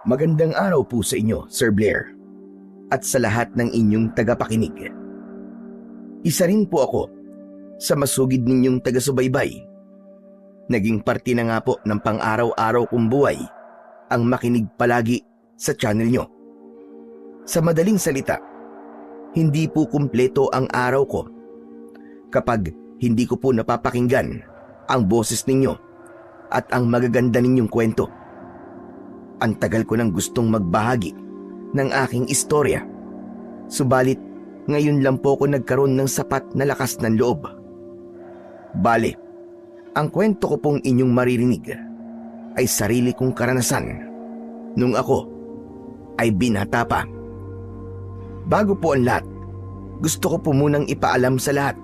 Magandang araw po sa inyo, Sir Blair, at sa lahat ng inyong tagapakinig. Isa rin po ako sa masugid ninyong taga-subaybay. Naging parte na nga po ng pang-araw-araw kong buhay ang makinig palagi sa channel nyo. Sa madaling salita, hindi po kumpleto ang araw ko kapag hindi ko po napapakinggan ang boses ninyo at ang magaganda ninyong kwento. Ang tagal ko nang gustong magbahagi ng aking istorya. Subalit, ngayon lang po ako nagkaroon ng sapat na lakas ng loob. Bale, ang kwento ko pong inyong maririnig ay sarili kong karanasan nung ako ay binata pa. Bago po ang lahat, gusto ko po munang ipaalam sa lahat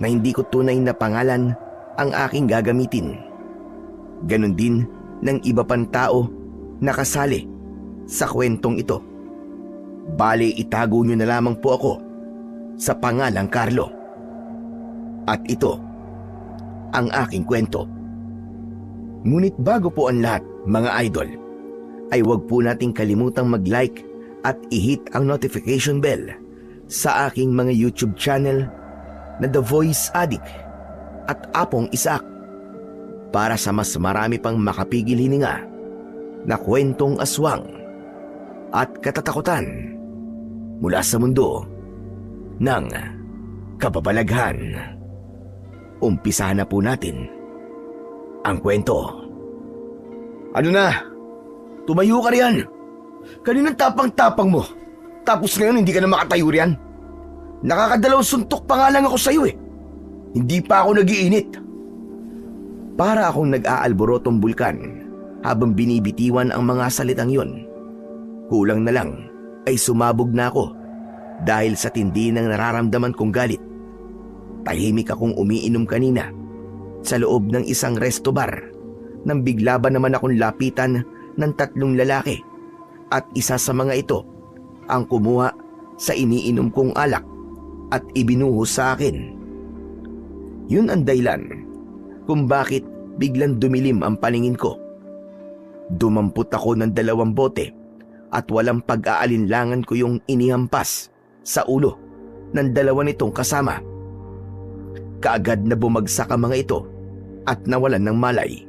na hindi ko tunay na pangalan ang aking gagamitin. Ganon din ng iba pang tao nakasali sa kwentong ito. Bale, itago nyo na lamang po ako sa pangalang Carlo. At ito ang aking kwento. Ngunit bago po ang lahat, mga idol, ay huwag po nating kalimutang mag-like at i-hit ang notification bell sa aking mga YouTube channel na The Voice Addict at Apong Isaac para sa mas marami pang makapigil hininga na kwentong aswang at katatakutan mula sa mundo ng kababalaghan. Umpisahan na po natin ang kwento. Ano na? Tumayo ka riyan. Kaninang tapang-tapang mo. Tapos ngayon hindi ka na makatayo riyan. Nakakadalawang suntok pa nga lang ako sa'yo eh. Hindi pa ako nag-iinit. Para akong nag-aalborotong bulkan habang binibitiwan ang mga salitang yon. Kulang na lang ay sumabog na ako dahil sa tindi ng nararamdaman kong galit. Tahimik akong umiinom kanina sa loob ng isang resto bar nang bigla ba naman akong lapitan ng 3 lalaki at isa sa mga ito ang kumuha sa iniinom kong alak at ibinuhos sa akin. Yun ang dahilan kung bakit biglang dumilim ang paningin ko. Dumampot ako ng 2 bote at walang pag-aalinlangan ko yung inihampas sa ulo ng 2 nitong kasama. Kaagad na bumagsak ang mga ito at nawalan ng malay.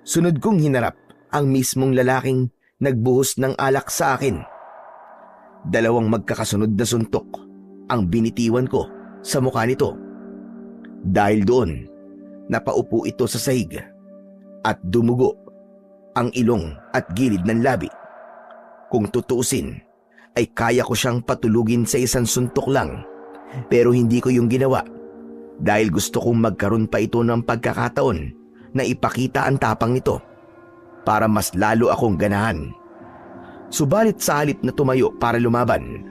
Sunod kong hinarap ang mismong lalaking nagbuhos ng alak sa akin. 2 magkakasunod na suntok ang binitiwan ko sa mukha nito. Dahil doon, napaupo ito sa sahig at dumugo ang ilong at gilid ng labi. Kung tutuusin, ay kaya ko siyang patulugin sa isang suntok lang, pero hindi ko yung ginawa dahil gusto kong magkaroon pa ito ng pagkakataon na ipakita ang tapang nito para mas lalo akong ganahan. Subalit sa halip na tumayo para lumaban,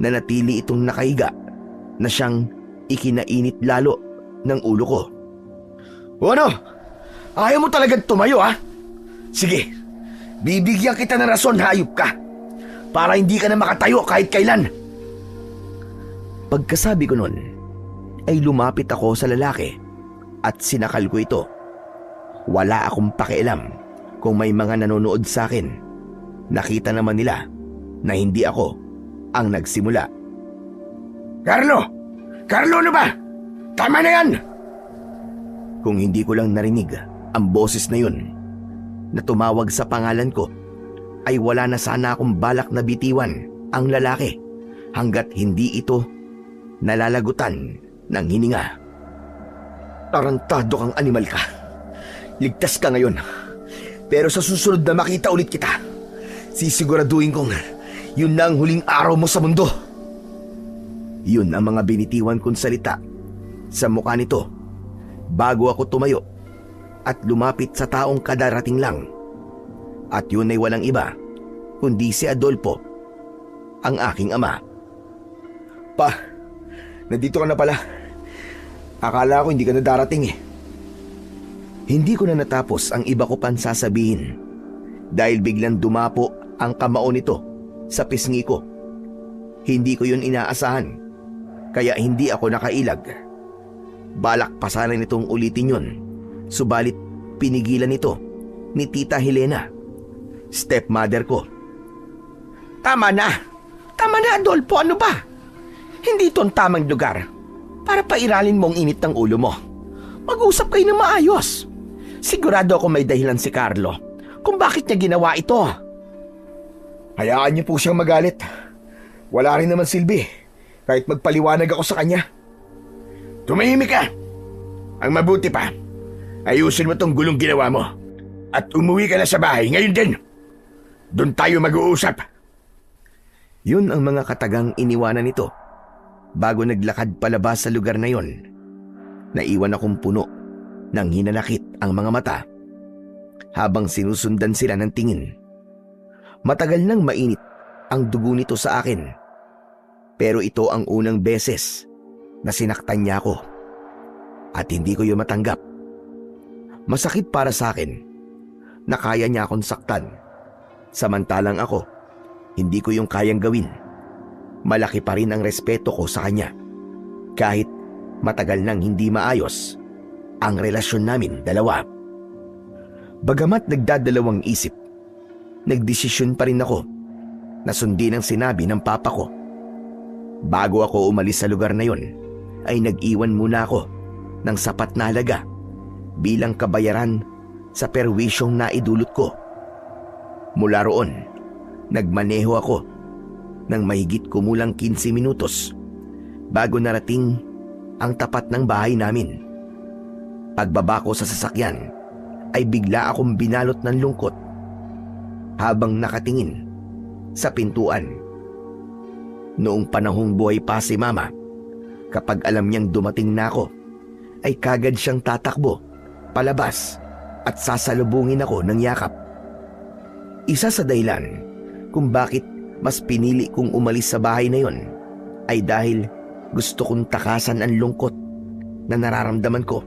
nanatili itong nakahiga na siyang ikinainit lalo ng ulo ko. O ano? Ayaw mo talagang tumayo ha? Sige, bibigyan kita ng rason, hayop ka, para hindi ka na makatayo kahit kailan. Pagkasabi ko nun, ay lumapit ako sa lalaki at sinakal ko ito. Wala akong pakialam kung may mga nanonood sa akin. Nakita naman nila na hindi ako ang nagsimula. Carlo! Carlo, ano ba? Tama na yan! Kung hindi ko lang narinig ang boses na yun na tumawag sa pangalan ko, ay wala na sana akong balak na bitiwan ang lalaki hanggat hindi ito nalalagutan ng hininga. Tarantado kang animal ka. Ligtas ka ngayon. Pero sa susunod na makita ulit kita, sisiguraduhin kong yun na ang huling araw mo sa mundo. Yun ang mga binitiwan kong salita sa mukha nito bago ako tumayo at lumapit sa taong kadarating lang. At yun ay walang iba kundi si Adolfo, ang aking ama. Pa, nandito ka na pala. Akala ko hindi ka na darating eh. Hindi ko na natapos ang iba ko pang sasabihin dahil biglang dumapo ang kamao nito sa pisngi ko. Hindi ko yun inaasahan, kaya hindi ako nakailag. Balak pa sana nitong ulitin yun, subalit pinigilan ito ni Tita Helena stepmother ko. Tama na! Tama na, Adolfo, ano ba? Hindi ito ang tamang lugar para pairalin mo ang init ng ulo mo. Mag-usap kayo ng maayos. Sigurado ako may dahilan si Carlo kung bakit niya ginawa ito. Hayaan niyo po siyang magalit. Wala rin naman silbi kahit magpaliwanag ako sa kanya. Tumahimik ka! Ang mabuti pa, ayusin mo tong gulong ginawa mo at umuwi ka na sa bahay ngayon din. Doon tayo mag-uusap. Yun ang mga katagang iniwanan nito bago naglakad palabas sa lugar na yon. Naiwan akong puno ng hinanakit ang mga mata habang sinusundan sila ng tingin. Matagal nang mainit ang dugo nito sa akin, pero ito ang unang beses na sinaktan niya ako at hindi ko yun matanggap. Masakit para sa akin na kaya niya akong saktan, samantalang ako hindi ko yung kayang gawin. Malaki pa rin ang respeto ko sa kanya kahit matagal nang hindi maayos ang relasyon namin dalawa. Bagamat nagdadalawang isip, nagdesisyon pa rin ako na sundin ang sinabi ng papa ko. Bago ako umalis sa lugar na yon, ay nag-iwan muna ako ng sapat na halaga bilang kabayaran sa perwisyong naidulot ko. Mula roon, nagmaneho ako ng mahigit kumulang 15 minutos bago narating ang tapat ng bahay namin. Pagbaba ko sa sasakyan ay bigla akong binalot ng lungkot habang nakatingin sa pintuan. Noong panahong buhay pa si Mama, kapag alam niyang dumating na ako, ay kagad siyang tatakbo palabas at sasalubungin ako ng yakap. Isa sa dahilan kung bakit mas pinili kong umalis sa bahay na yon ay dahil gusto kong takasan ang lungkot na nararamdaman ko.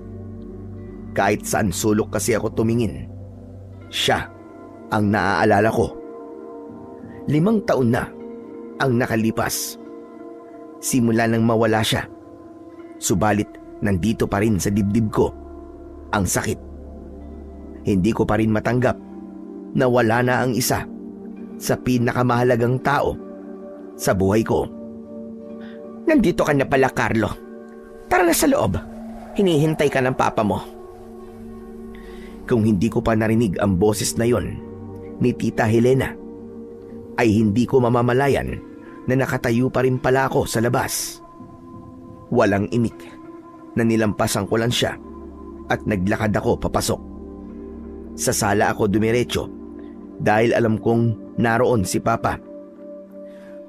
Kahit saan sulok kasi ako tumingin, siya ang naaalala ko. 5 taon na ang nakalipas simula nang mawala siya. Subalit nandito pa rin sa dibdib ko ang sakit. Hindi ko pa rin matanggap na wala na ang isa sa pinakamahalagang tao sa buhay ko. Nandito ka na pala, Carlo. Tara na sa loob. Hinihintay ka ng papa mo. Kung hindi ko pa narinig ang boses na yon ni Tita Helena, ay hindi ko mamamalayan na nakatayo pa rin pala ako sa labas. Walang imik na nilampasan ko lang siya at naglakad ako papasok. Sa sala ako dumiretso dahil alam kong naroon si Papa.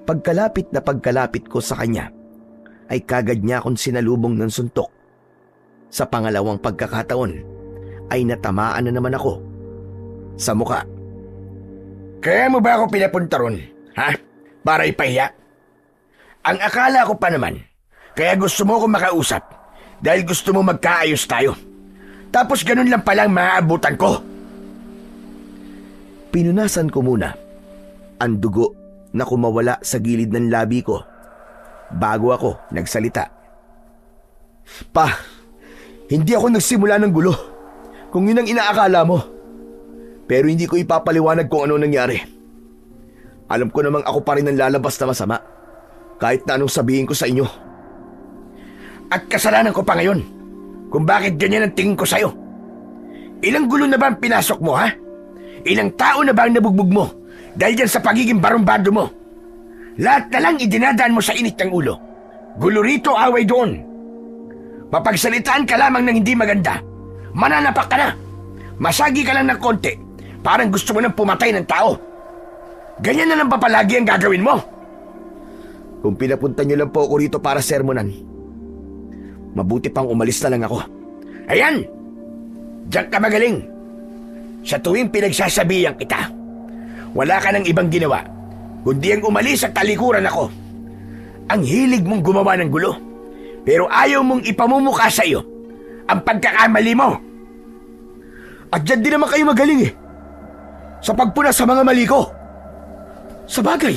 Pagkalapit ko sa kanya ay kagad niya akong sinalubong ng suntok. Sa pangalawang pagkakataon ay natamaan na naman ako sa muka. Kaya mo ba ako pinapunta ron, ha? Para ipahiya? Ang akala ko pa naman, kaya gusto mo akong makausap dahil gusto mo magkaayos tayo. Tapos ganun lang palang maaabutan ko. Pinunasan ko muna ang dugo na kumawala sa gilid ng labi ko bago ako nagsalita. Pa, hindi ako nagsimula ng gulo kung yun ang inaakala mo. Pero hindi ko ipapaliwanag kung ano nangyari. Alam ko namang ako pa rin ang lalabas na masama kahit na anong sabihin ko sa inyo. At kasalanan ko pa ngayon kung bakit ganyan ang tingin ko sa'yo. Ilang gulo na ba ang pinasok mo, ha? Ilang tao na ba ang nabugbog mo dahil dyan sa pagiging barumbado mo? Lahat na lang idinadaan mo sa init ng ulo. Gulo rito, away doon. Mapagsalitaan ka lamang ng hindi maganda, mananapak ka na. Masagi ka lang ng konti, parang gusto mo nang pumatay ng tao. Ganyan na lang ba palagi ang gagawin mo? Kung pinapunta niyo lang po ako rito para sermonan, mabuti pang umalis na lang ako. Ayan! Diyan ka magaling. Sa tuwing pinagsasabihan kita, wala ka ng ibang ginawa kundi ang umalis at talikuran ako. Ang hilig mong gumawa ng gulo, pero ayaw mong ipamumukha sa iyo ang pagkakamali mo. At dyan din naman kayo magaling eh, sa pagpuna sa mga mali ko. Sa bagay,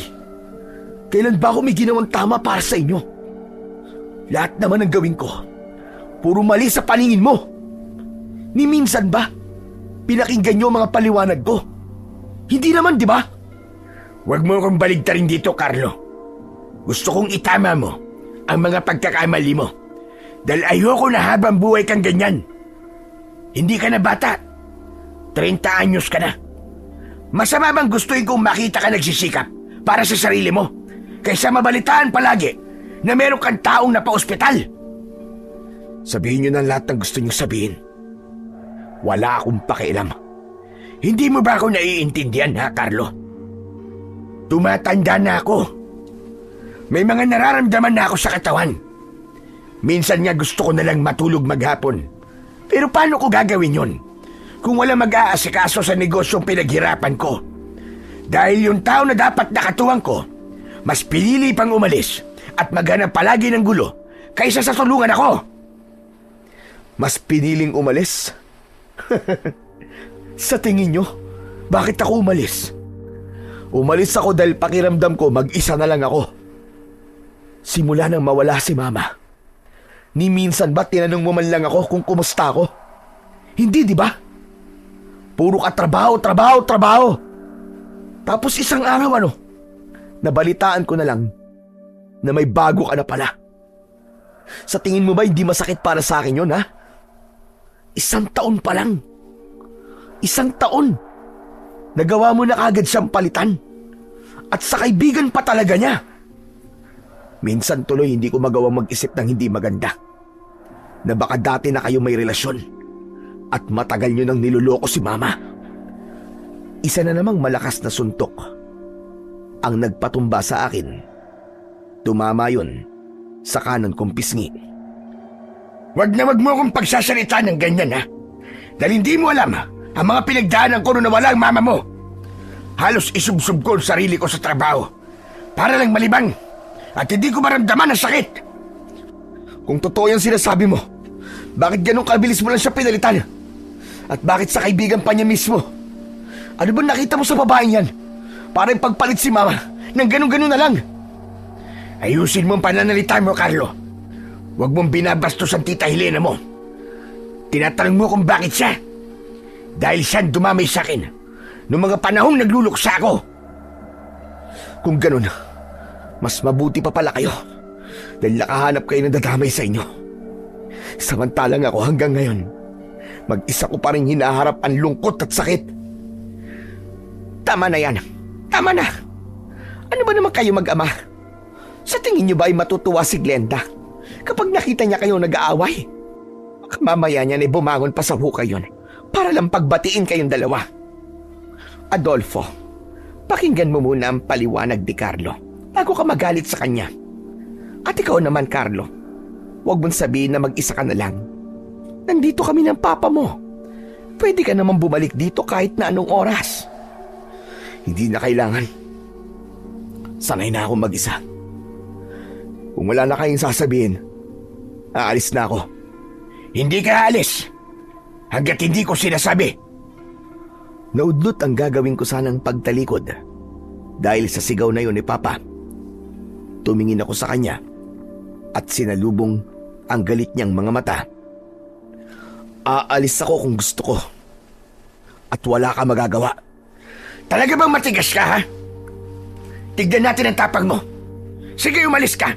kailan ba ako may ginawang tama para sa inyo? Lahat naman ng gawin ko, puro mali sa paningin mo. Ni minsan ba, pinakinggan niyo mga paliwanag ko? Hindi naman, di ba? Huwag mo akong baligtarin dito, Carlo. Gusto kong itama mo ang mga pagkakamali mo. Dahil ayoko na habang buhay kang ganyan. Hindi ka na bata. 30 anyos ka na. Masama bang gustuin kong makita ka nagsisikap para sa sarili mo kaysa mabalitaan palagi na meron kang taong napa-ospital? Sabihin niyo na lahat ng gusto niyo sabihin. Wala akong pakialam. Hindi mo ba ako naiintindihan, ha, Carlo? Tumatanda na ako. May mga nararamdaman na ako sa katawan. Minsan nga gusto ko na lang matulog maghapon. Pero paano ko gagawin yun kung wala mag-aasikaso sa negosyong pinaghirapan ko? Dahil yung tao na dapat nakatuwang ko, mas pinili pang umalis at maghanap palagi ng gulo kaysa sa tulungan ako. Mas piniling umalis? Sa tingin nyo, bakit ako umalis? Umalis ako dahil pakiramdam ko mag-isa na lang ako. Simula nang mawala si Mama, ni minsan ba tinanong mo man lang ako kung kumusta ako? Hindi, di ba? Puro ka trabaho, trabaho, trabaho. Tapos isang araw nabalitaan ko na lang na may bago ka na pala. Sa tingin mo ba hindi masakit para sa akin yun, ha? 1 taon pa lang. 1 taon. Nagawa mo na agad siyang palitan. At sa kaibigan pa talaga niya. Minsan tuloy hindi ko magawang mag-isip ng hindi maganda. Na baka dati na kayo may relasyon. At matagal nyo nang niloloko si Mama. Isa na namang malakas na suntok ang nagpatumba sa akin. Tumama yun sa kanan kong pisngi. Wag mo akong pagsasalita ng ganyan, ha? Dahil hindi mo alam ang mga pinagdaanan ko nung nawala ang mama mo. Halos isubsob ko ang sarili ko sa trabaho para lang malibang at hindi ko maramdaman ang sakit. Kung totoo yung sinasabi mo, bakit ganun kabilis mo lang siya pinalitan? At bakit sa kaibigan pa niya mismo? Ano ba nakita mo sa babaeng yan? Para pagpalit si Mama ng ganun-ganun na lang. Ayusin mo ang pananalita mo, Carlo. Huwag mong binabastos ang tita Helena mo. Tinatanong mo kung bakit siya. Dahil siyang dumamay sa akin noong mga panahong nagluluksa ako. Kung ganun, mas mabuti pa pala kayo dahil nakahanap kayo ng dadamay sa inyo. Samantalang ako hanggang ngayon, mag-isa ko pa rin hinaharap ang lungkot at sakit. Tama na yan. Tama na. Ano ba naman kayo mag-ama? Sa tingin niyo ba ay matutuwa si Glenda kapag nakita niya kayo nag-aaway? Mamaya niyan ay bumangon pa sa hukay yun para lang pagbatiin kayong dalawa. Adolfo, pakinggan mo muna ang paliwanag ni Carlo bago ka magalit sa kanya. At ikaw naman, Carlo, huwag mong sabihin na mag-isa ka na lang. Nandito kami ng papa mo. Pwede ka naman bumalik dito kahit na anong oras. Hindi na kailangan. Sanay na ako mag-isa. Kung wala na kayong sasabihin, aalis na ako. Hindi ka aalis hanggat hindi ko sinasabi. Naudlot ang gagawin ko sanang pagtalikod dahil sa sigaw na yun ni Papa. Tumingin ako sa kanya at sinalubong ang galit niyang mga mata. Aalis ako kung gusto ko at wala ka magagawa. Talaga bang matigas ka, ha? Tignan natin ang tapang mo. Sige, umalis ka.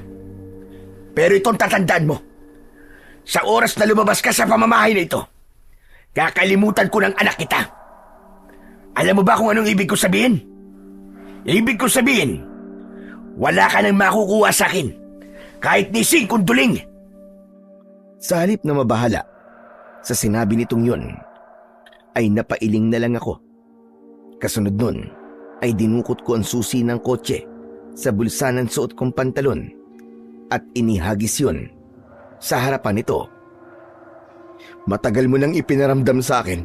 Pero itong tatandaan mo, sa oras na lumabas ka sa pamamahay na ito, kakalimutan ko ng anak kita. Alam mo ba kung anong ibig ko sabihin? Ibig ko sabihin, wala ka nang makukuha sa akin, kahit ni singkong duling. Sa halip na mabahala sa sinabi nitong yun, ay napailing na lang ako. Kasunod nun, ay dinukot ko ang susi ng kotse sa bulsa ng suot kong pantalon at inihagis yun sa harapan nito. Matagal mo nang ipinaramdam sa akin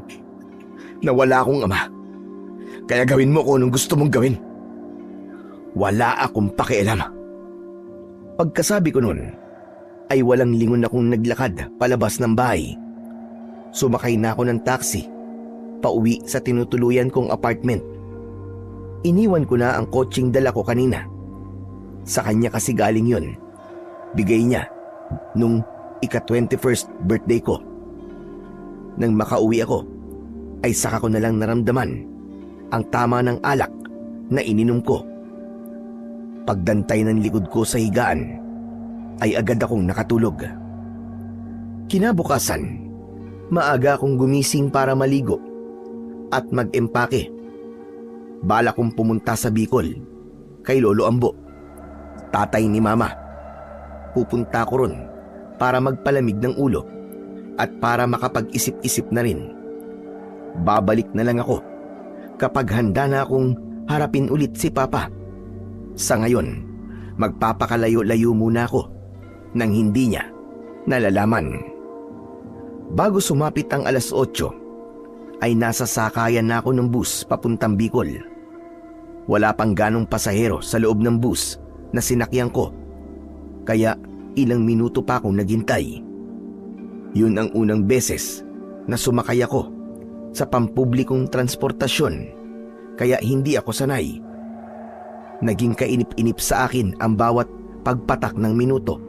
na wala akong ama. Kaya gawin mo kung anong gusto mong gawin. Wala akong pakialam. Pagkasabi ko nun, ay walang lingon akong naglakad palabas ng bahay. Sumakay na ako ng taxi, pauwi sa tinutuluyan kong apartment. Iniwan ko na ang kotseng dala ko kanina. Sa kanya kasi galing yun. Bigay niya nung ika-21st birthday ko. Nang makauwi ako, ay saka ko na lang naramdaman ang tama ng alak na ininom ko. Pagdantay ng likod ko sa higaan, ay agad akong nakatulog. Kinabukasan, maaga akong gumising para maligo at mag-empake. Bala kong pumunta sa Bicol kay Lolo Ambo, tatay ni Mama. Pupunta ko ron para magpalamig ng ulo at para makapag-isip-isip na rin. Babalik na lang ako kapag handa na akong harapin ulit si Papa. Sa ngayon, magpapakalayo-layo muna ako nang hindi niya nalalaman. Bago sumapit ang 8:00, ay nasa sakayan na ako ng bus papuntang Bicol. Wala pang ganong pasahero sa loob ng bus na sinakyan ko, kaya ilang minuto pa akong naghintay. Yun ang unang beses na sumakay ako sa pampublikong transportasyon, kaya hindi ako sanay. Naging kainip-inip sa akin ang bawat pagpatak ng minuto.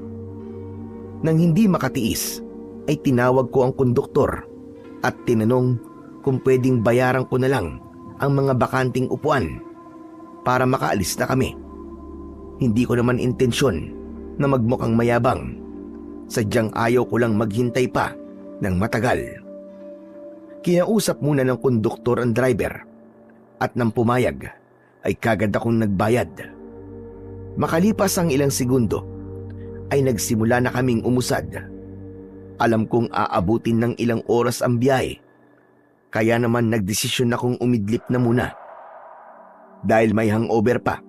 Nang hindi makatiis, ay tinawag ko ang konduktor at tinanong kung pwedeng bayaran ko na lang ang mga bakanting upuan para makaalis na kami. Hindi ko naman intensyon na magmukhang mayabang. Sadyang ayaw ko lang maghintay pa ng matagal. Kinausap muna ng konduktor ang driver at nang pumayag ay kagad akong nagbayad. Makalipas ang ilang segundo ay nagsimula na kaming umusad. Alam kong aabutin ng ilang oras ang biyahe, kaya naman nagdesisyon akong umidlip na muna. Dahil may hangover pa,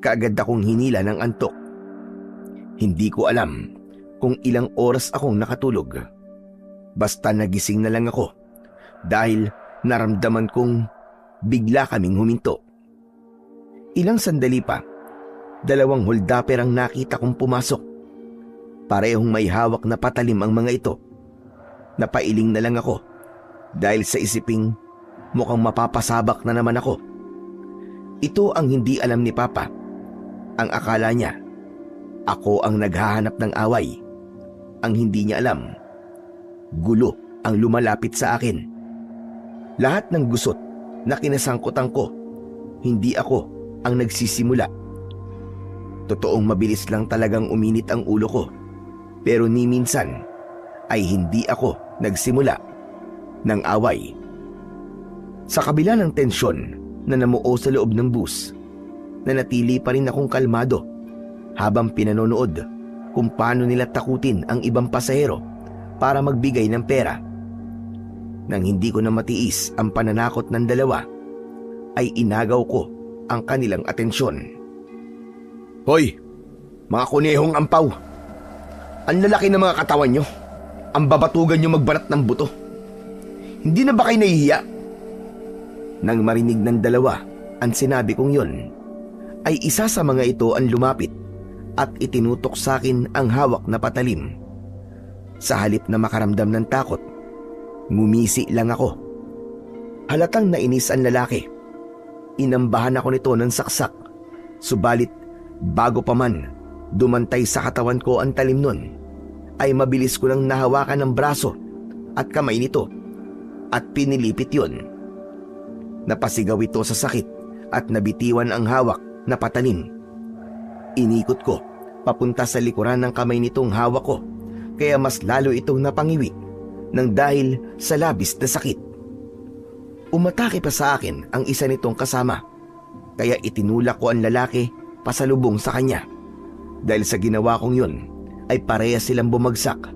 kaagad akong hinila ng antok. Hindi ko alam kung ilang oras akong nakatulog. Basta nagising na lang ako dahil naramdaman kong bigla kaming huminto. Ilang sandali pa, 2 holdapper ang nakita kong pumasok. Parehong may hawak na patalim ang mga ito. Napailing na lang ako dahil sa isiping mukhang mapapasabak na naman ako. Ito ang hindi alam ni Papa. Ang akala niya, ako ang naghahanap ng away. Ang hindi niya alam, gulo ang lumalapit sa akin. Lahat ng gusot na kinasangkutan ko, hindi ako ang nagsisimula. Totoong mabilis lang talagang uminit ang ulo ko, pero ni minsan ay hindi ako nagsimula ng away. Sa kabila ng tensyon na namuo sa loob ng bus, nanatili pa rin akong kalmado habang pinanonood kung paano nila takutin ang ibang pasahero para magbigay ng pera. Nang hindi ko na matiis ang pananakot ng dalawa, ay inagaw ko ang kanilang atensyon. Hoy, mga kunehong ampaw! Ang lalaki ng mga katawan nyo. Ang babatugan nyo magbarat ng buto. Hindi na ba kayo nahihiya? Nang marinig ng dalawa ang sinabi kong yun, ay isa sa mga ito ang lumapit at itinutok sa akin ang hawak na patalim. Sa halip na makaramdam ng takot, ngumisi lang ako. Halatang nainis ang lalaki. Inambahan ako nito ng saksak, subalit bago pa man dumantay sa katawan ko ang talim nun, ay mabilis ko nang nahawakan ng braso at kamay nito at pinilipit yun. Napasigaw ito sa sakit at nabitiwan ang hawak na patalim. Inikot ko papunta sa likuran ng kamay nitong hawak ko, kaya mas lalo itong napangiwi nang dahil sa labis na sakit. Umatake pa sa akin ang isa nitong kasama, kaya itinulak ko ang lalaki pasalubong sa kanya. Dahil sa ginawa kong yun, ay parehas silang bumagsak,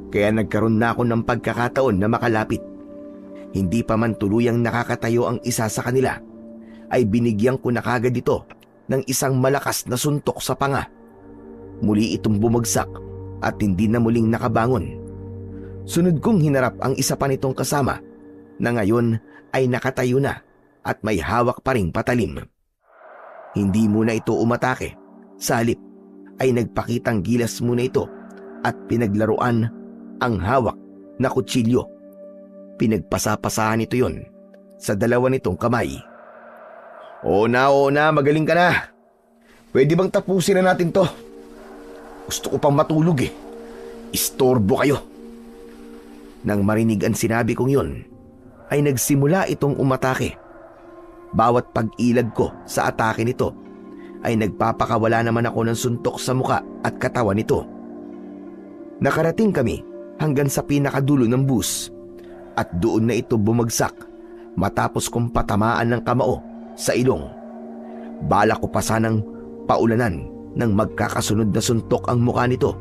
kaya nagkaroon na ako ng pagkakataon na makalapit. Hindi pa man tuluyang nakakatayo ang isa sa kanila, ay binigyan ko na kagad ito ng isang malakas na suntok sa panga. Muli itong bumagsak at hindi na muling nakabangon. Sunod kong hinarap ang isa pa nitong kasama na ngayon ay nakatayo na at may hawak pa ring patalim. Hindi muna ito umatake. Sa halip ay nagpakitang gilas muna ito at pinaglaruan ang hawak na kutsilyo. Pinagpasapasahan ito yon sa dalawa nitong kamay. Oo na, magaling ka na. Pwede bang tapusin na natin to? Gusto ko pang matulog eh. Istorbo kayo. Nang marinig ang sinabi kong yon, ay nagsimula itong umatake. bawat pag-ilag ko sa atake nito ay nagpapakawala naman ako ng suntok sa muka at katawan nito. Nakarating kami hanggang sa pinakadulo ng bus at doon na ito bumagsak matapos kong patamaan ng kamao sa ilong. Bala ko pa sanang paulanan ng magkakasunod na suntok ang mukha nito,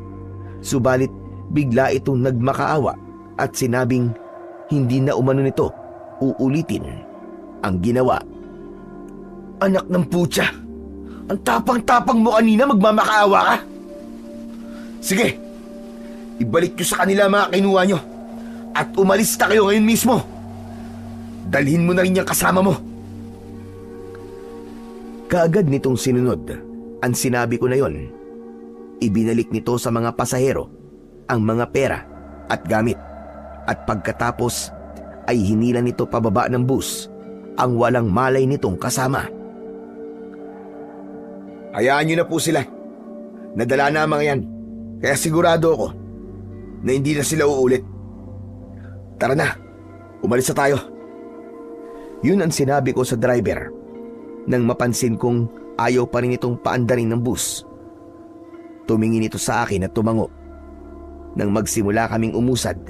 subalit bigla itong nagmakaawa at sinabing hindi na umano nito uulitin ang ginawa. Anak ng putya! Ang tapang-tapang mo kanina, magmamakaawa ka! Sige, ibalik nyo sa kanila mga kinuha nyo at umalis na kayo ngayon mismo. Dalhin mo na rin yung kasama mo. Kaagad nitong sinunod ang sinabi ko na yon. Ibinalik nito sa mga pasahero ang mga pera at gamit at pagkatapos ay hinila nito pababa ng bus ang walang malay nitong kasama. Hayaan nyo na po sila. Nadala na ang mga yan, kaya sigurado ako na hindi na sila uulit. Tara na, umalis na tayo. Yun ang sinabi ko sa driver nang mapansin kong ayaw pa rin itong paandarin ng bus. Tumingin ito sa akin at tumango. Nang magsimula kaming umusad,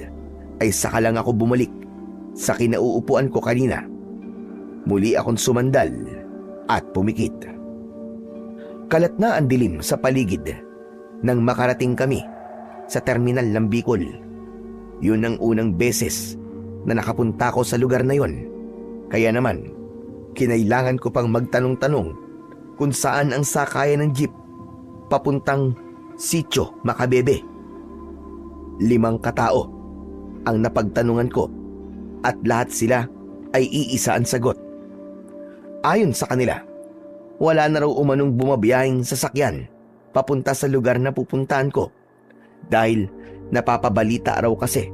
ay saka lang ako bumalik sa kinauupuan ko kanina. Muli akong sumandal at pumikit. Kalat na ang dilim sa paligid nang makarating kami sa terminal ng Bicol. Yun ang unang beses na nakapunta ko sa lugar na yon. Kaya naman, kinailangan ko pang magtanong-tanong kung saan ang sakayan ng jeep papuntang Sitio Macabebe. 5 katao ang napagtanungan ko at lahat sila ay iisa ang sagot. Ayon sa kanila, wala na raw umanong bumabiyahing sasakyan papunta sa lugar na pupuntahan ko dahil napapabalita raw kasi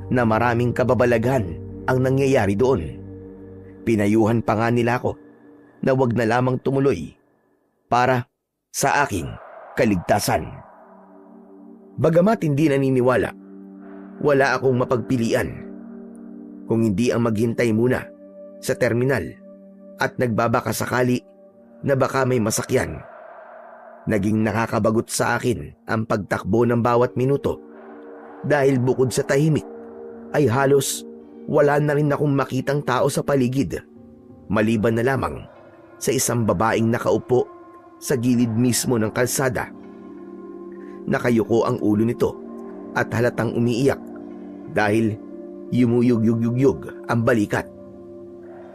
na maraming kababalaghan ang nangyayari doon. Pinayuhan pa nga nila ako na wag na lamang tumuloy para sa aking kaligtasan. Bagamat hindi naniniwala, wala akong mapagpilian kung hindi ang maghintay muna sa terminal at nagbabaka sakali na baka may masakyan. Naging nakakabagot sa akin ang pagtakbo ng bawat minuto dahil bukod sa tahimik ay halos wala na rin akong makitang tao sa paligid maliban na lamang sa isang babaeng nakaupo sa gilid mismo ng kalsada. Nakayuko ang ulo nito at halatang umiiyak dahil yumuyug-yug-yug ang balikat.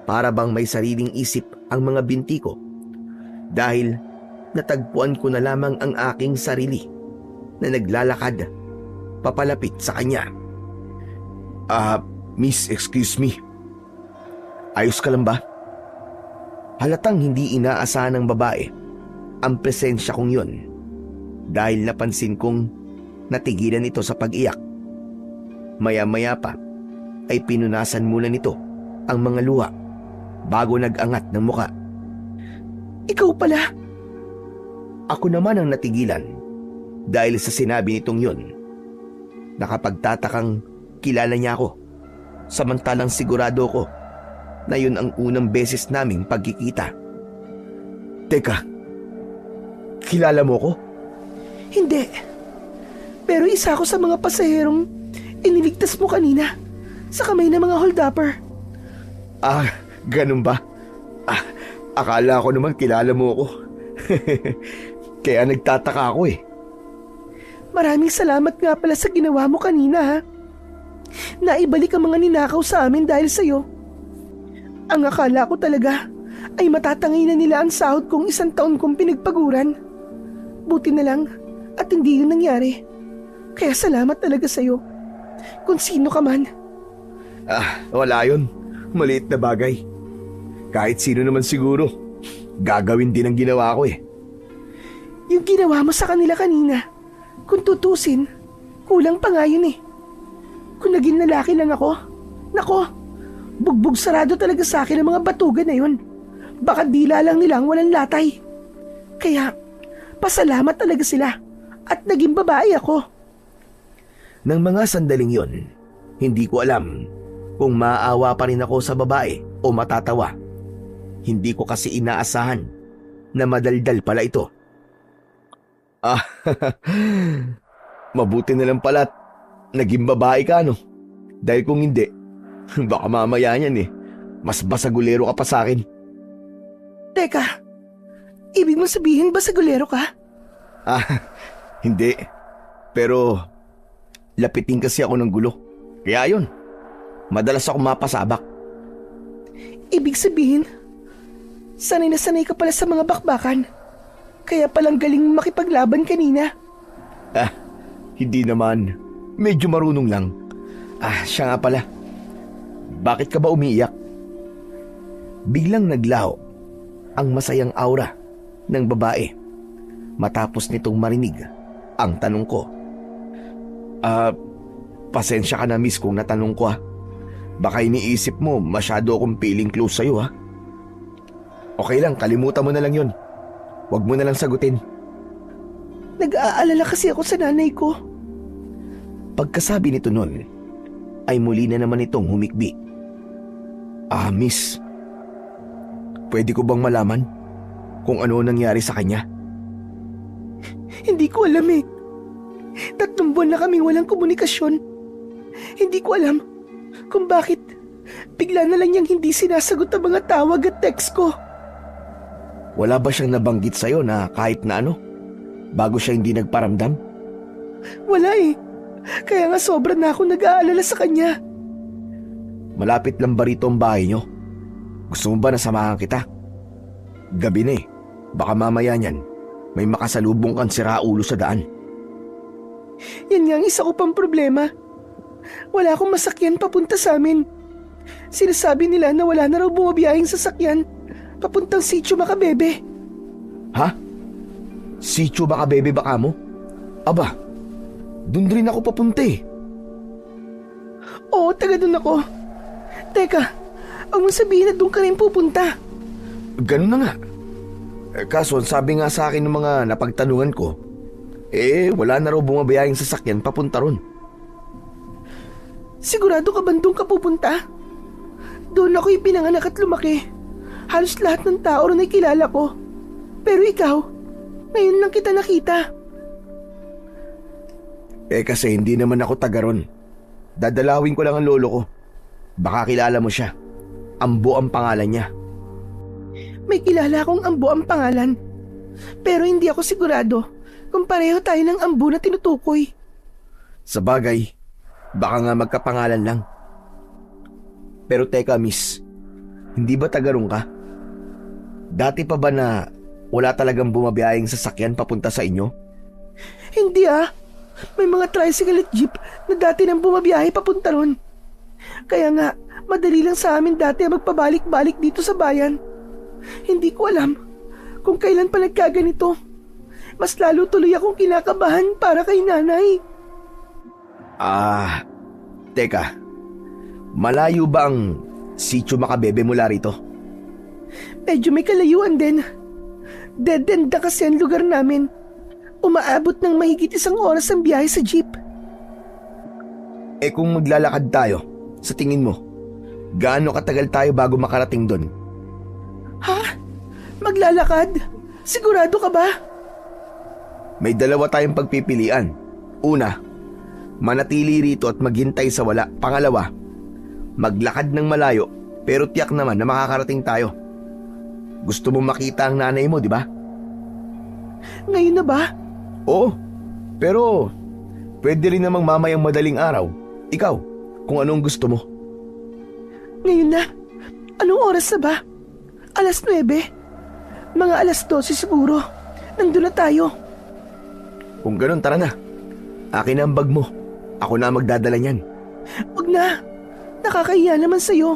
Para bang may sariling isip ang mga binti ko dahil natagpuan ko na lamang ang aking sarili na naglalakad papalapit sa kanya. Miss, excuse me. Ayos ka lang ba? Halatang hindi inaasahan ng babae ang presensya kong yon dahil napansin kong natigilan ito sa pag-iyak. Maya-maya pa ay pinunasan muna nito ang mga luha bago nag-angat ng muka. Ikaw pala? Ako naman ang natigilan dahil sa sinabi nitong yon. Nakapagtatakang kilala niya ako, samantalang sigurado ko na yun ang unang beses naming pagkikita. Teka, kilala mo ko? Hindi, pero isa ako sa mga pasaherong iniligtas mo kanina sa kamay ng mga hold-upper. Ganun ba? Akala ko naman kilala mo ako. Kaya nagtataka ako eh. Maraming salamat nga pala sa ginawa mo kanina ha. Naibalik ang mga ninakaw sa amin dahil sa'yo. Ang akala ko talaga ay matatangay na nila ang sahod kong 1 taon kong pinagpaguran. Buti na lang at hindi yun nangyari. Kaya salamat talaga sa'yo. Kung sino ka man. Wala yun. Maliit na bagay. Kahit sino naman siguro, gagawin din ang ginawa ko eh. Yung ginawa mo sa kanila kanina, kung tutusin, kulang pa nga yun eh. Kung naging lalaki lang ako, nako, bugbog sarado talaga sa akin ang mga batugan na yun. Baka dila lang nilang walang latay. Kaya, pasalamat talaga sila at naging babae ako. Nang mga sandaling yon, hindi ko alam kung maaawa pa rin ako sa babae o matatawa. Hindi ko kasi inaasahan na madaldal pala ito. Ah, mabuti na lang pala at naging babae ka, no? Dahil kung hindi, baka mamaya niyan mas basagulero ka pa sa akin. Teka, ibig mong sabihin basagulero ka? Ah, hindi. Pero lapitin kasi ako ng gulo. Kaya yun, madalas ako mapasabak. Ibig sabihin, sanay na sanay ka pala sa mga bakbakan. Kaya palang galing makipaglaban kanina. Ah, hindi naman. Medyo marunong lang. Ah, siya nga pala. Bakit ka ba umiiyak? Biglang naglaho ang masayang aura ng babae matapos nitong marinig ang tanong ko. Pasensya ka na miss kung natanong ko ha. Baka iniisip mo masyado akong feeling close sa'yo ha. Okay lang, kalimutan mo na lang yun. Huwag mo na lang sagutin. Nag-aalala kasi ako sa nanay ko. Pagkasabi nito nun, ay muli na naman itong humikbi. Ah, miss. Pwede ko bang malaman kung ano nangyari sa kanya? Hindi ko alam eh. 3 buwan na kaming walang komunikasyon. Hindi ko alam kung bakit bigla na lang niyang hindi sinasagot ang mga tawag at text ko. Wala ba siyang nabanggit sa'yo na kahit na ano, bago siya hindi nagparamdam? Wala eh. Kaya nga sobra na ako nag-aalala sa kanya. Malapit lang ba rito ang bahay niyo? Gusto mo ba na samahan kita? Gabi na eh. Baka mamaya niyan, may makasalubong kang siraulo sa daan. Yan nga ang isa ko pang problema. Wala akong masakyan papunta sa amin. Sinasabi nila na wala na raw bumabiyahing sasakyan papuntang Sitio Macabebe. Ha? Sitio Macabebe baka mo? Aba, dun rin ako papunta eh. Oo, taga dun ako. Teka, ang mong sabihin na dun ka rin pupunta. Ganun na nga. Kaso sabi nga sa akin ng mga napagtanungan ko, wala na raw bumabiyahing sasakyan papunta ron. Sigurado ka ba dun ka pupunta? Doon ako ipinanganak at lumaki. Halos lahat ng tao ron ay kilala ko. Pero ikaw, ngayon lang kita nakita. Kasi hindi naman ako taga ron. Dadalawin ko lang ang lolo ko. Baka kilala mo siya. Ambo ang pangalan niya. May kilala akong Ambo ang pangalan. Pero hindi ako sigurado kung pareho tayo ng Ambo na tinutukoy. Sa bagay, baka nga magkapangalan lang. Pero teka miss, hindi ba taga ron ka? Dati pa ba na wala talagang bumabiyahing sasakyan papunta sa inyo? Hindi ah. May mga tricycle at jeep na dati nang bumabiyahe papunta ron. Kaya nga, madali lang sa amin dati magpabalik-balik dito sa bayan. Hindi ko alam kung kailan pa nagkaganito. Mas lalo tuloy akong kinakabahan para kay nanay. Teka. Malayo ba ang Sitio Macabebe mula rito? Medyo may kalayuan din. Dead end na kasi ang lugar namin. Umaabot ng mahigit 1 oras ang biyahe sa jeep. Kung maglalakad tayo, sa tingin mo, gaano katagal tayo bago makarating doon? Ha? Maglalakad? Sigurado ka ba? May 2 tayong pagpipilian. Una, manatili rito at maghintay sa wala. Pangalawa, maglakad ng malayo pero tiyak naman na makakarating tayo. Gusto mo makita ang nanay mo, di ba? Ngayon na ba? Oo, pero pwede rin namang mamayang madaling araw. Ikaw, kung anong gusto mo. Ngayon na? Anong oras na ba? 9:00? Mga 12:00 siguro. Nandun na tayo. Kung ganun, tara na. Akin na ang bag mo. Ako na magdadala niyan. Wag na. Nakakahiya naman sa'yo.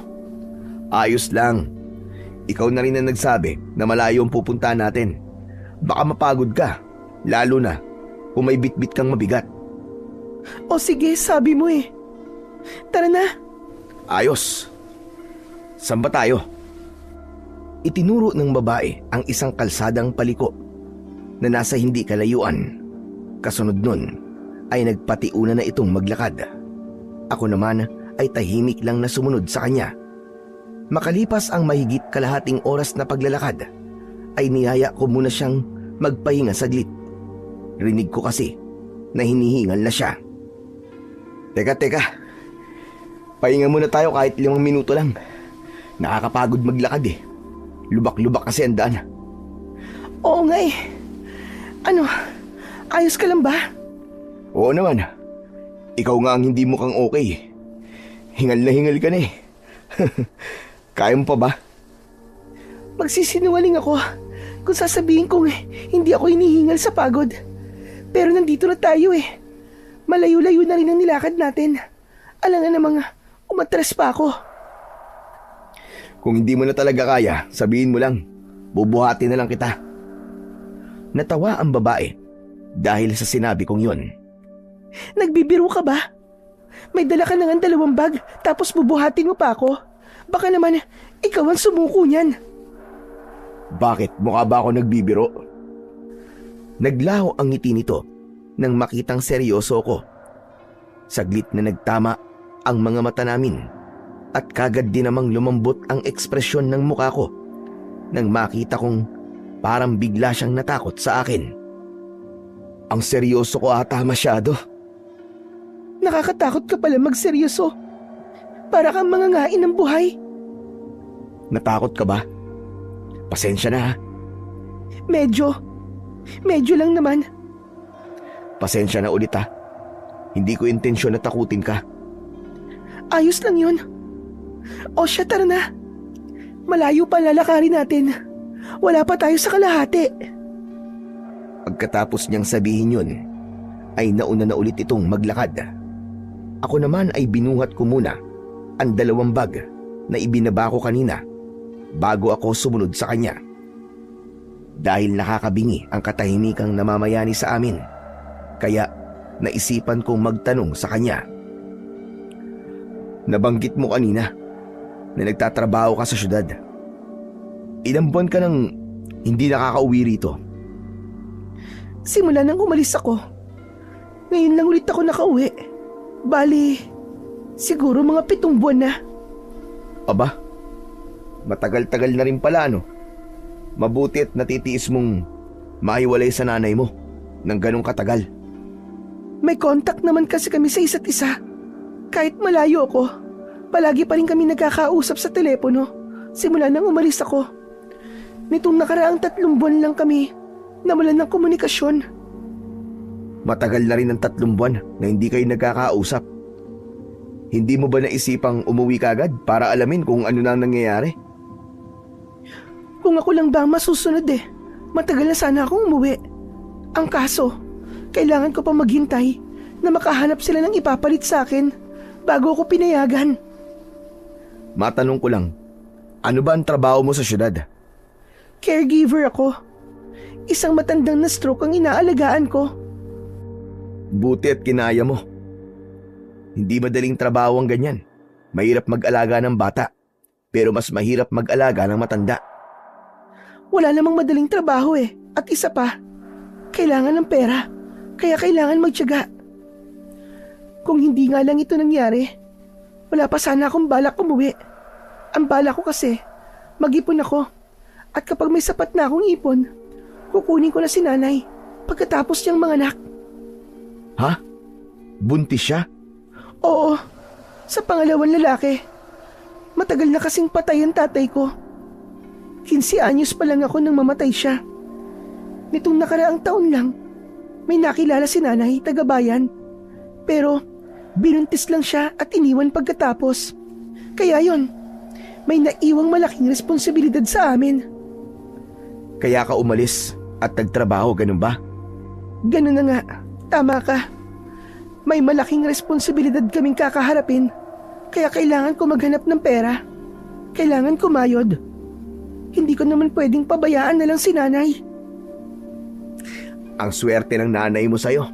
Ayos lang. Ikaw na rin ang nagsabi na malayo ang pupuntahan natin. Baka mapagod ka, lalo na kung may bitbit kang mabigat. O sige, sabi mo eh. Tara na. Ayos. Saan ba tayo? Itinuro ng babae ang isang kalsadang paliko na nasa hindi kalayuan. Kasunod nun ay nagpatiuna na itong maglakad. Ako naman ay tahimik lang na sumunod sa kanya. Makalipas ang mahigit kalahating oras na paglalakad, ay niyaya ko muna siyang magpahinga saglit. Rinig ko kasi na hinihingal na siya. Teka. Pahinga muna tayo kahit 5 minuto lang. Nakakapagod maglakad eh. Lubak-lubak kasi ang daan. Oo nga eh. Ano, ayos ka lang ba? Oo naman. Ikaw nga ang hindi mukhang okay. Hingal na hingal ka na eh. Kaya mo pa ba? Magsisinungaling ako kung sasabihin kong hindi ako hinihingal sa pagod. Pero nandito na tayo eh. Malayo-layo na rin ang nilakad natin. Alangan namang umatras pa ako. Kung hindi mo na talaga kaya, sabihin mo lang. Bubuhatin na lang kita. Natawa ang babae dahil sa sinabi kong yun. Nagbibiro ka ba? May dala ka na nga 2 bag tapos bubuhatin mo pa ako. Baka naman ikaw ang sumuko niyan. Bakit? Mukha ba ako nagbibiro? Naglaho ang ngiti nito nang makitang seryoso ko. Saglit na nagtama ang mga mata namin at kagad din namang lumambot ang ekspresyon ng mukha ko nang makita kong parang bigla siyang natakot sa akin. Ang seryoso ko ata masyado. Nakakatakot ka pala magseryoso. Para kang mangangain ng buhay. Natakot ka ba? Pasensya na ha. Medyo lang naman. Pasensya na ulit ha. Hindi ko intensyon na takutin ka. Ayos lang yun. O siya, tara na. Malayo pa lalakarin natin. Wala pa tayo sa kalahati. Pagkatapos niyang sabihin yun, ay nauna na ulit itong maglakad. Ako naman ay binuhat ko muna ang 2 bag na ibinaba ko kanina bago ako sumunod sa kanya. Dahil nakakabingi ang katahimikang namamayani sa amin, kaya naisipan kong magtanong sa kanya. Nabanggit mo kanina na nagtatrabaho ka sa syudad. Ilang buwan ka nang hindi nakakauwi rito? Simula nang umalis ako. Ngayon lang ulit ako nakauwi. Bali, siguro mga 7 buwan na. Aba, matagal-tagal na rin pala no? Mabuti at natitiis mong mahiwalay sa nanay mo ng ganong katagal. May contact naman kasi kami sa isa't isa. Kahit malayo ako, palagi pa rin kami nagkakausap sa telepono simula nang umalis ako. Nitong nakaraang 3 buwan lang kami nawalan ng komunikasyon. Matagal na rin ang 3 buwan na hindi kayo nagkakausap. Hindi mo ba naisipang umuwi kagad para alamin kung ano na ang nangyayari? Kung ako lang ba ang masusunod matagal na sana akong umuwi. Ang kaso, kailangan ko pa maghintay na makahanap sila ng ipapalit sa akin bago ako pinayagan. Matanong ko lang, ano ba ang trabaho mo sa syudad? Caregiver ako. Isang matandang na stroke ang inaalagaan ko. Buti at kinaya mo. Hindi madaling trabaho ang ganyan. Mahirap mag-alaga ng bata, pero mas mahirap mag-alaga ng matanda. Wala namang madaling trabaho at isa pa, kailangan ng pera, kaya kailangan magtiyaga. Kung hindi nga lang ito nangyari, wala pa sana akong balak umuwi. Ang balak ko kasi, mag-ipon ako. At kapag may sapat na akong ipon, kukunin ko na si nanay pagkatapos niyang manganak. Ha? Buntis siya? Oo, sa pangalawang lalaki. Matagal na kasing patay ang tatay ko. 15 anyos pa lang ako nang mamatay siya. Nitong nakaraang taon lang, may nakilala si nanay, taga-bayan. Pero binuntis lang siya at iniwan pagkatapos. Kaya yon, may naiwang malaking responsibilidad sa amin. Kaya ka umalis at nagtrabaho, ganun ba? Ganun na nga, tama ka. May malaking responsibilidad kaming kakaharapin, kaya kailangan ko maghanap ng pera. Kailangan kumayod. Hindi ko naman pwedeng pabayaan na lang si nanay. Ang swerte ng nanay mo sa'yo.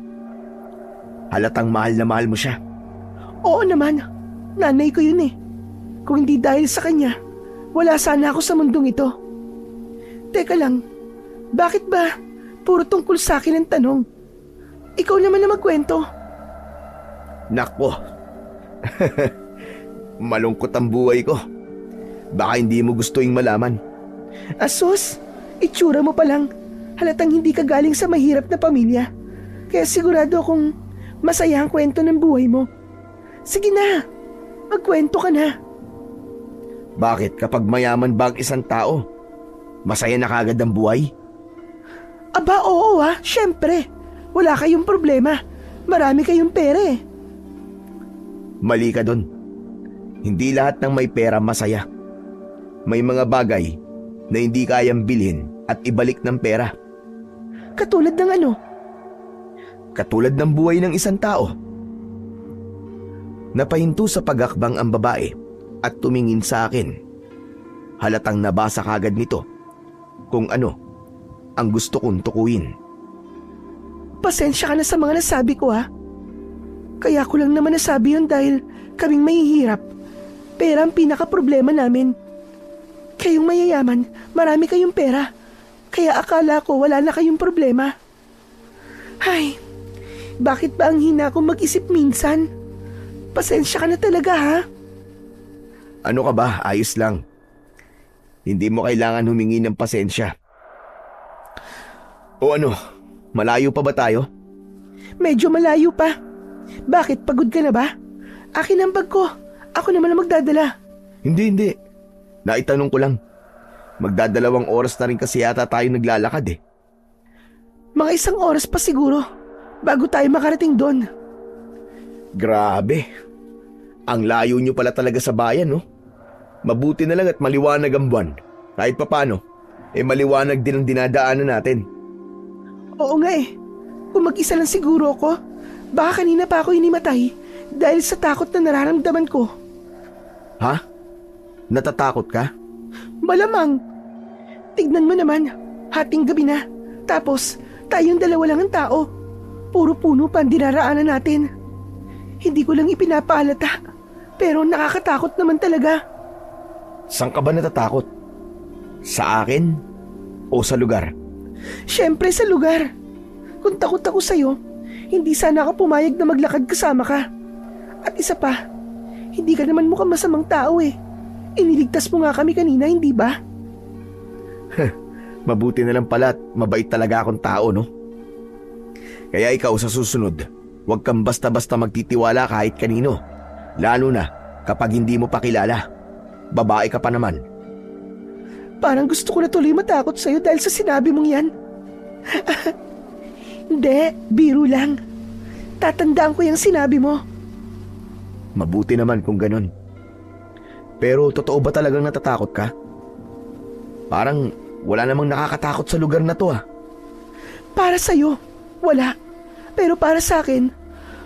Halatang mahal na mahal mo siya. Oo naman, nanay ko yun Kung hindi dahil sa kanya, wala sana ako sa mundong ito. Teka lang, bakit ba puro tungkol sa akin ang tanong? Ikaw naman na magkwento. Nako, malungkot ang buhay ko. Baka hindi mo gustuing malaman. Asos, itsura mo pa lang. Halatang hindi ka galing sa mahirap na pamilya. Kaya sigurado akong masaya ang kwento ng buhay mo. Sige na, magkwento ka na. Bakit kapag mayaman ba ang isang tao, masaya na kagad ang buhay? Aba oo syempre. Wala kayong problema. Marami kayong pera eh. Mali ka dun. Hindi lahat ng may pera masaya. May mga bagay na hindi kayang bilhin at ibalik ng pera. Katulad ng ano? Katulad ng buhay ng isang tao. Napahinto sa pagakbang ang babae at tumingin sa akin. Halatang nabasa kagad nito kung ano ang gusto kong tukuyin. Pasensya ka na sa mga nasabi ko Kaya ko lang naman nasabi yun dahil kaming mahihirap. Pera ang pinaka-problema namin. Kayong mayayaman, marami kayong pera. Kaya akala ko wala na kayong problema. Ay, bakit ba ang hina kong mag-isip minsan? Pasensya ka na talaga Ano ka ba? Ayos lang. Hindi mo kailangan humingi ng pasensya. O ano, malayo pa ba tayo? Medyo malayo pa. Bakit, pagod ka na ba? Akin ang bag ko. Ako naman ang magdadala. Hindi. Naitanong ko lang. Magdadalawang oras na rin kasi yata tayo naglalakad eh. Mga 1 oras pa siguro bago tayo makarating doon. Grabe. Ang layo nyo pala talaga sa bayan, no? Mabuti na lang at maliwanag ang buwan. Kahit papano, maliwanag din ang dinadaanan natin. Oo nga eh. Kung mag-isa lang siguro ako, baka kanina pa ako inimatay dahil sa takot na nararamdaman ko. Ha? Natatakot ka? Malamang. Tignan mo naman, hating gabi na. Tapos, tayong dalawa lang ang tao. Puro puno pa ang dinaraanan natin. Hindi ko lang ipinapaalata, pero nakakatakot naman talaga. Saan ka ba natatakot? Sa akin? O sa lugar? Siyempre sa lugar. Kung takot ako sa'yo, hindi sana ako pumayag na maglakad kasama ka. At isa pa, hindi ka naman mukhang masamang tao eh. Iniligtas mo nga kami kanina, hindi ba? Mabuti na lang pala at mabait talaga akong tao, no? Kaya ikaw sa susunod, huwag kang basta-basta magtitiwala kahit kanino. Lalo na kapag hindi mo pa kilala. Babae ka pa naman. Parang gusto ko na tuloy matakot sa'yo dahil sa sinabi mong yan. Hindi, biro lang. Tatandaan ko yung sinabi mo. Mabuti naman kung ganun. Pero totoo ba talagang natatakot ka? Parang wala namang nakakatakot sa lugar na to Para sa'yo, wala. Pero para sa akin,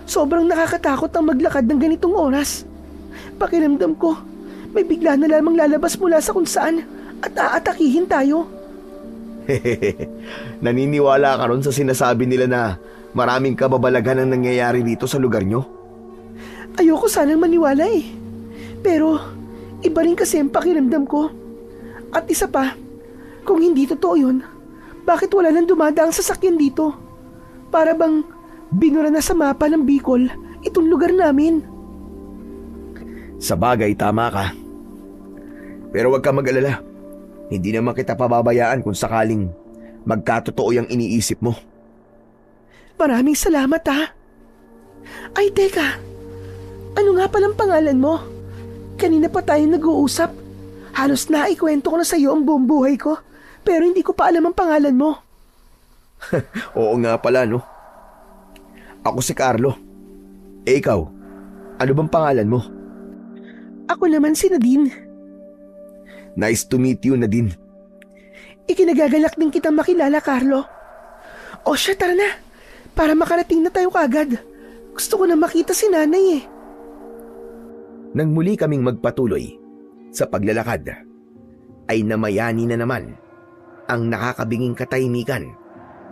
sobrang nakakatakot ang maglakad ng ganitong oras. Pakiramdam ko, may bigla na lamang lalabas mula sa kung saan at aatakihin tayo. Naniniwala ka ron sa sinasabi nila na maraming kababalaghan ang nangyayari dito sa lugar nyo? Ayoko sanang maniwala eh. Pero iba rin kasi ang pakiramdam ko. At isa pa, kung hindi totoo yun, bakit wala nang dumadaang sasakyan dito? Para bang binura na sa mapa ng Bicol itong lugar namin. Sa bagay, tama ka. Pero huwag ka mag-alala. Hindi naman kita pababayaan kung sakaling magkatotoo yung iniisip mo. Maraming salamat Ay teka, ano nga palang pangalan mo? Kanina pa tayo nag-uusap. Halos naikwento ko na sa iyo ang buong buhay ko, pero hindi ko pa alam ang pangalan mo. Oo nga pala, no? Ako si Carlo. Ikaw, ano bang pangalan mo? Ako naman si Nadine. Nice to meet you, Nadine. Ikinagagalak din kitang makilala, Carlo. O siya, tara na. Para makarating na tayo kagad. Gusto ko na makita si nanay eh. Nang muli kaming magpatuloy sa paglalakad, ay namayani na naman ang nakakabinging katahimikan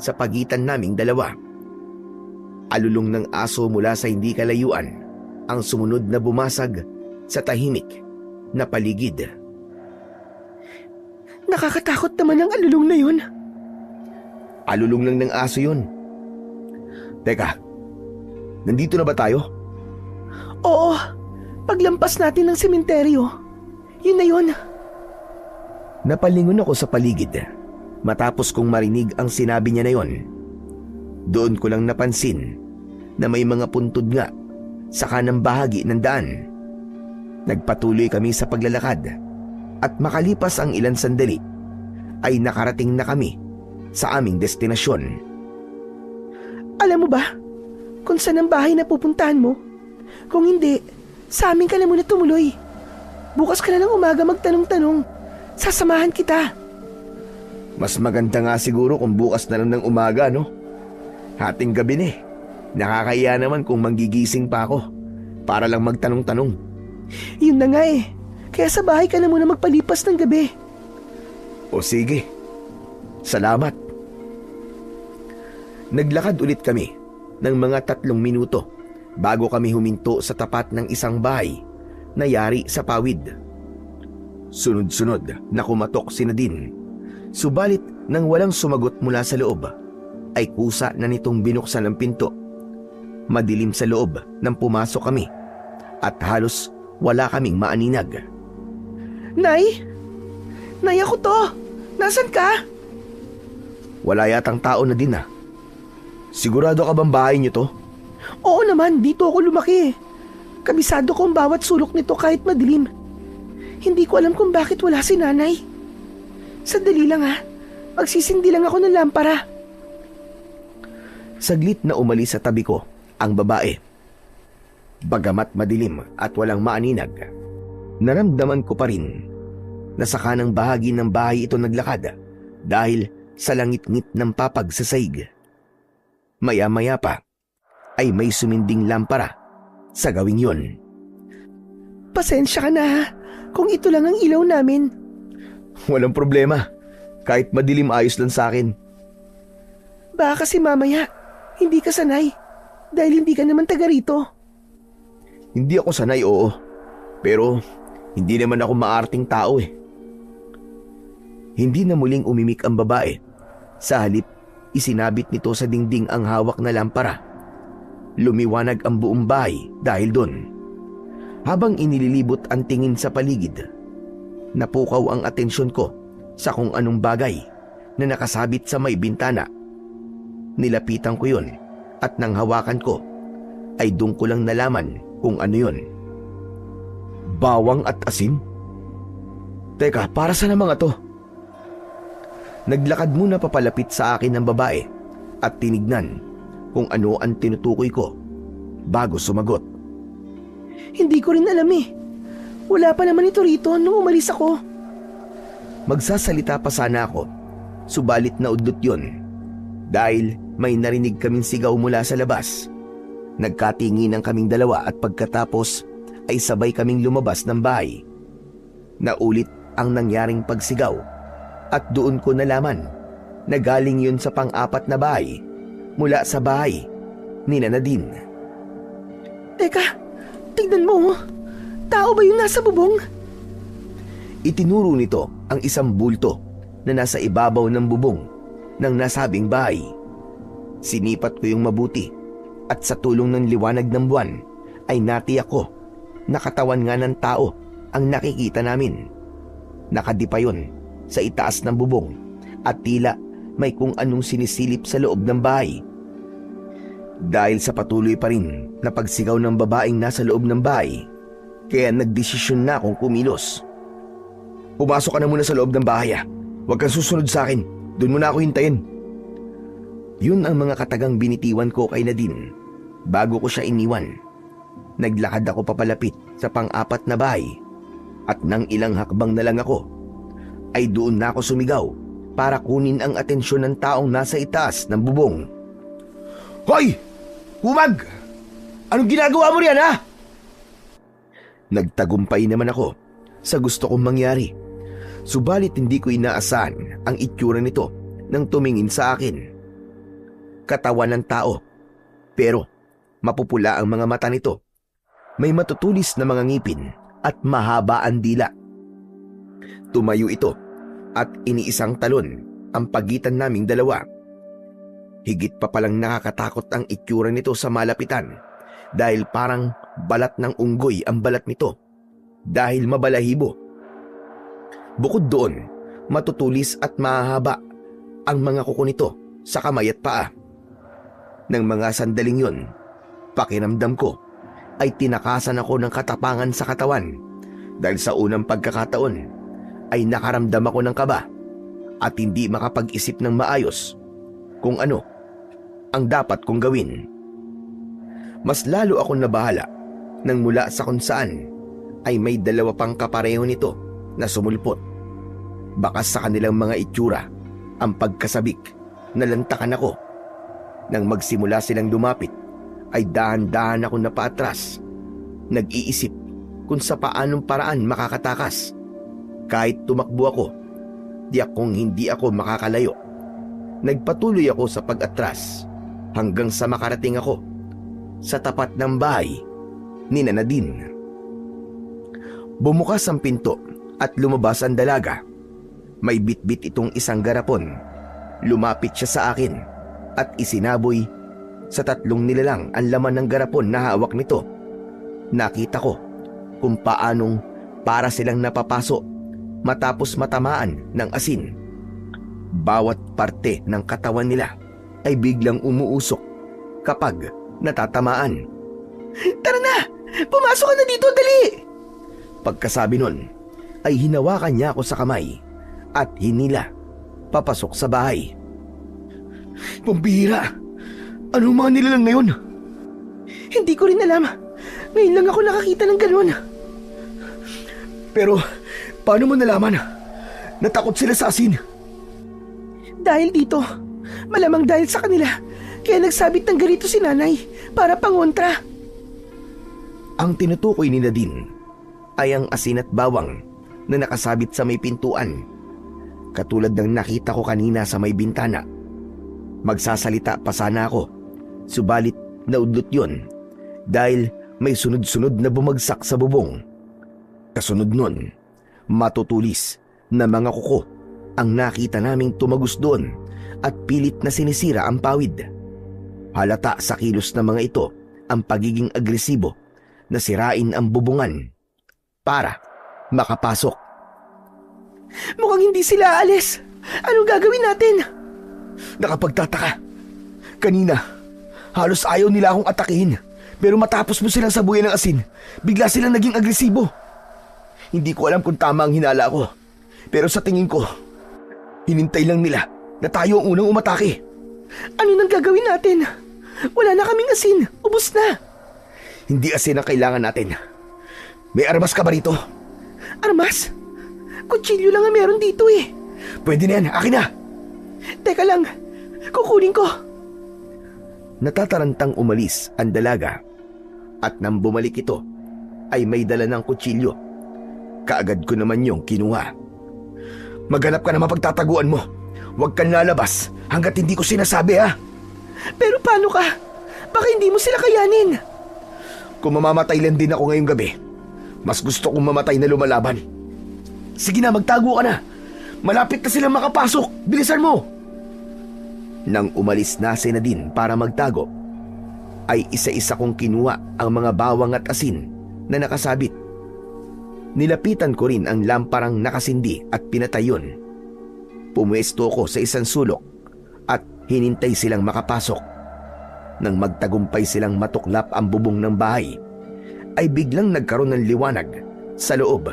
sa pagitan naming dalawa. Alulong ng aso mula sa hindi kalayuan ang sumunod na bumasag sa tahimik na paligid. Nakakatakot naman ang alulong na yun. Alulong lang ng aso yun. Teka, nandito na ba tayo? Oo, paglampas natin ng sementeryo. Yun na yun. Napalingon ako sa paligid matapos kong marinig ang sinabi niya na yon. Doon ko lang napansin na may mga puntod nga sa kanang bahagi ng daan. Nagpatuloy kami sa paglalakad at makalipas ang ilang sandali ay nakarating na kami sa aming destinasyon. Alam mo ba kung saan ang bahay na pupuntahan mo? Kung hindi, sa amin ka na muna tumuloy. Bukas ka na ng umaga magtanong-tanong. Sasamahan kita. Mas maganda nga siguro kung bukas na lang ng umaga, no? Hating gabi na eh. Nakakahiya naman kung manggigising pa ako para lang magtanong-tanong. Yun na nga eh. Kaya sa bahay ka na muna magpalipas ng gabi. O sige. Salamat. Naglakad ulit kami ng mga 3 minuto bago kami huminto sa tapat ng isang bahay na yari sa pawid. Sunod-sunod na kumatok si Nadine. Subalit nang walang sumagot mula sa loob, ay kusa na nitong binuksan ang pinto. Madilim sa loob nang pumasok kami at halos wala kaming maaninag. Nay? Nay, ako to. Nasaan ka? Wala yatang tao na din. Sigurado ka bang bahay niyo to? Oo naman, dito ako lumaki. Kabisado ko ang bawat sulok nito kahit madilim. Hindi ko alam kung bakit wala si nanay. Sandali lang magsisindi lang ako ng lampara. Saglit na umalis sa tabi ko ang babae. Bagamat madilim at walang maaninag, naramdaman ko pa rin na sa kanang bahagi ng bahay ito naglakad dahil sa langit-ngit ng papag sa saig. Maya-maya pa ay may suminding lampara sa gawing yon. Pasensya ka na kung ito lang ang ilaw namin. Walang problema. Kahit madilim ayos lang sa akin. Baka kasi mamaya hindi ka sanay dahil hindi ka naman taga rito. Hindi ako sanay, oo. Pero hindi naman ako maarting tao eh. Hindi na muling umimik ang babae. Sa halip, isinabit nito sa dingding ang hawak na lampara. Lumiwanag ang buong bahay dahil doon. Habang inililibot ang tingin sa paligid, napukaw ang atensyon ko sa kung anong bagay na nakasabit sa may bintana. Nilapitan ko yun at nang hawakan ko ay doon ko lang nalaman kung ano yun. Bawang at asin? Teka, para saan ang mga to? Naglakad muna papalapit sa akin ng babae at tinignan kung ano ang tinutukoy ko bago sumagot. Hindi ko rin alam eh. Wala pa naman ito rito nung umalis ako. Magsasalita pa sana ako, subalit naudlot yun. Dahil may narinig kaming sigaw mula sa labas. Nagkatinginan kaming dalawa at pagkatapos ay sabay kaming lumabas ng bahay. Naulit ang nangyaring pagsigaw at doon ko nalaman na galing yun sa pang-4 na bahay mula sa bahay ni Nadine. Teka, tignan mo. Tao ba yung nasa bubong? Itinuro nito ang isang bulto na nasa ibabaw ng bubong ng nasabing bahay. Sinipat ko yung mabuti at sa tulong ng liwanag ng buwan ay natiyak ko na katawan nga ng tao ang nakikita namin. Nakadipa yun sa itaas ng bubong at tila may kung anong sinisilip sa loob ng bahay. Dahil sa patuloy pa rin na pagsigaw ng babaeng nasa loob ng bahay, kaya nagdesisyon na akong kumilos. Pumasok ka na muna sa loob ng bahay. Huwag kang susunod sa akin. Doon mo na ako hintayin. Yun ang mga katagang binitiwan ko kay Nadine bago ko siya iniwan. Naglakad ako papalapit sa pang-4 na bahay at nang ilang hakbang na lang ako ay doon na ako sumigaw para kunin ang atensyon ng taong nasa itaas ng bubong. Hoy! Humag! Anong ginagawa mo riyan, ha? Nagtagumpay naman ako sa gusto kong mangyari. Subalit hindi ko inaasahan ang itsura nito nang tumingin sa akin. Katawan ng tao, pero mapupula ang mga mata nito. May matutulis na mga ngipin at mahaba ang dila. Tumayo ito at iniisang talon ang pagitan naming dalawa. Higit pa palang nakakatakot ang itsura nito sa malapitan dahil parang balat ng unggoy ang balat nito dahil mabalahibo. Bukod doon, matutulis at mahahaba ang mga kuko nito sa kamay at paa. Nang mga sandaling yun, pakiramdam ko ay tinakasan ako ng katapangan sa katawan dahil sa unang pagkakataon ay nakaramdam ako ng kaba at hindi makapag-isip ng maayos kung ano ang dapat kong gawin. Mas lalo akong nabahala nang mula sa kung saan ay may dalawa pang kapareho nito na sumulpot. Bakas sa kanilang mga itsura ang pagkasabik na lantakan ako. Nang magsimula silang lumapit ay dahan-dahan ako napaatras. Nag-iisip kung sa paanong paraan makakatakas. Kahit tumakbo ako, hindi ako makakalayo. Nagpatuloy ako sa pag-atras hanggang sa makarating ako sa tapat ng bahay ni Nadine. Bumukas ang pinto at lumabas ang dalaga. May bitbit itong isang garapon. Lumapit siya sa akin at isinaboy sa tatlong nilalang ang laman ng garapon na hawak nito. Nakita ko kung paanong para silang napapaso matapos matamaan ng asin. Bawat parte ng katawan nila ay biglang umuusok kapag natatamaan. Tara na! Pumasok ka na dito, dali! Pagkasabi nun ay hinawakan niya ako sa kamay at hinila papasok sa bahay. Pambihira! Anong mga nilalang ngayon? Hindi ko rin alam. Ngayon lang ako nakakita ng ganun. Pero paano mo nalaman? Natakot sila sa asin. Dahil dito, malamang dahil sa kanila, kaya nagsabit ng ganito si nanay para pangontra. Ang tinutukoy ni Nadine ay ang asin at bawang na nakasabit sa may pintuan. Katulad ng nakita ko kanina sa may bintana. Magsasalita pa sana ako, subalit naudlot yun dahil may sunod-sunod na bumagsak sa bubong. Kasunod nun, matutulis na mga kuko ang nakita naming tumagos doon at pilit na sinisira ang pawid. Halata sa kilos ng mga ito ang pagiging agresibo na sirain ang bubungan para makapasok. Mukhang hindi sila aalis. Anong gagawin natin? Nakapagtataka. Kanina, halos ayaw nila akong atakihin. Pero matapos mo silang sabuyan ng asin, bigla silang naging agresibo. Hindi ko alam kung tama ang hinala ko. Pero sa tingin ko, hinintay lang nila na tayo ang unang umatake. Ano nang gagawin natin? Wala na kaming asin. Ubus na. Hindi asin ang kailangan natin. May armas ka ba rito? Armas? Kutsilyo lang ang meron dito eh. Pwede na yan. Akin na. Teka lang. Kukunin ko. Natatarantang umalis ang dalaga. At nang bumalik ito, ay may dala ng kutsilyo. Kaagad ko naman yung kinuha. Maghanap ka na mapagtataguan mo. Huwag kang lalabas hanggat hindi ko sinasabi, ha? Pero paano ka? Baka hindi mo sila kayanin. Kung mamamatay lang din ako ngayong gabi, mas gusto kong mamatay na lumalaban. Sige na, magtago ka na. Malapit na silang makapasok. Bilisan mo! Nang umalis na si Nadine para magtago, ay isa-isa kong kinuha ang mga bawang at asin na nakasabit. Nilapitan ko rin ang lamparang nakasindi at pinatay yun. Pumuesto ko sa isang sulok at hinintay silang makapasok. Nang magtagumpay silang matuklap ang bubong ng bahay, ay biglang nagkaroon ng liwanag sa loob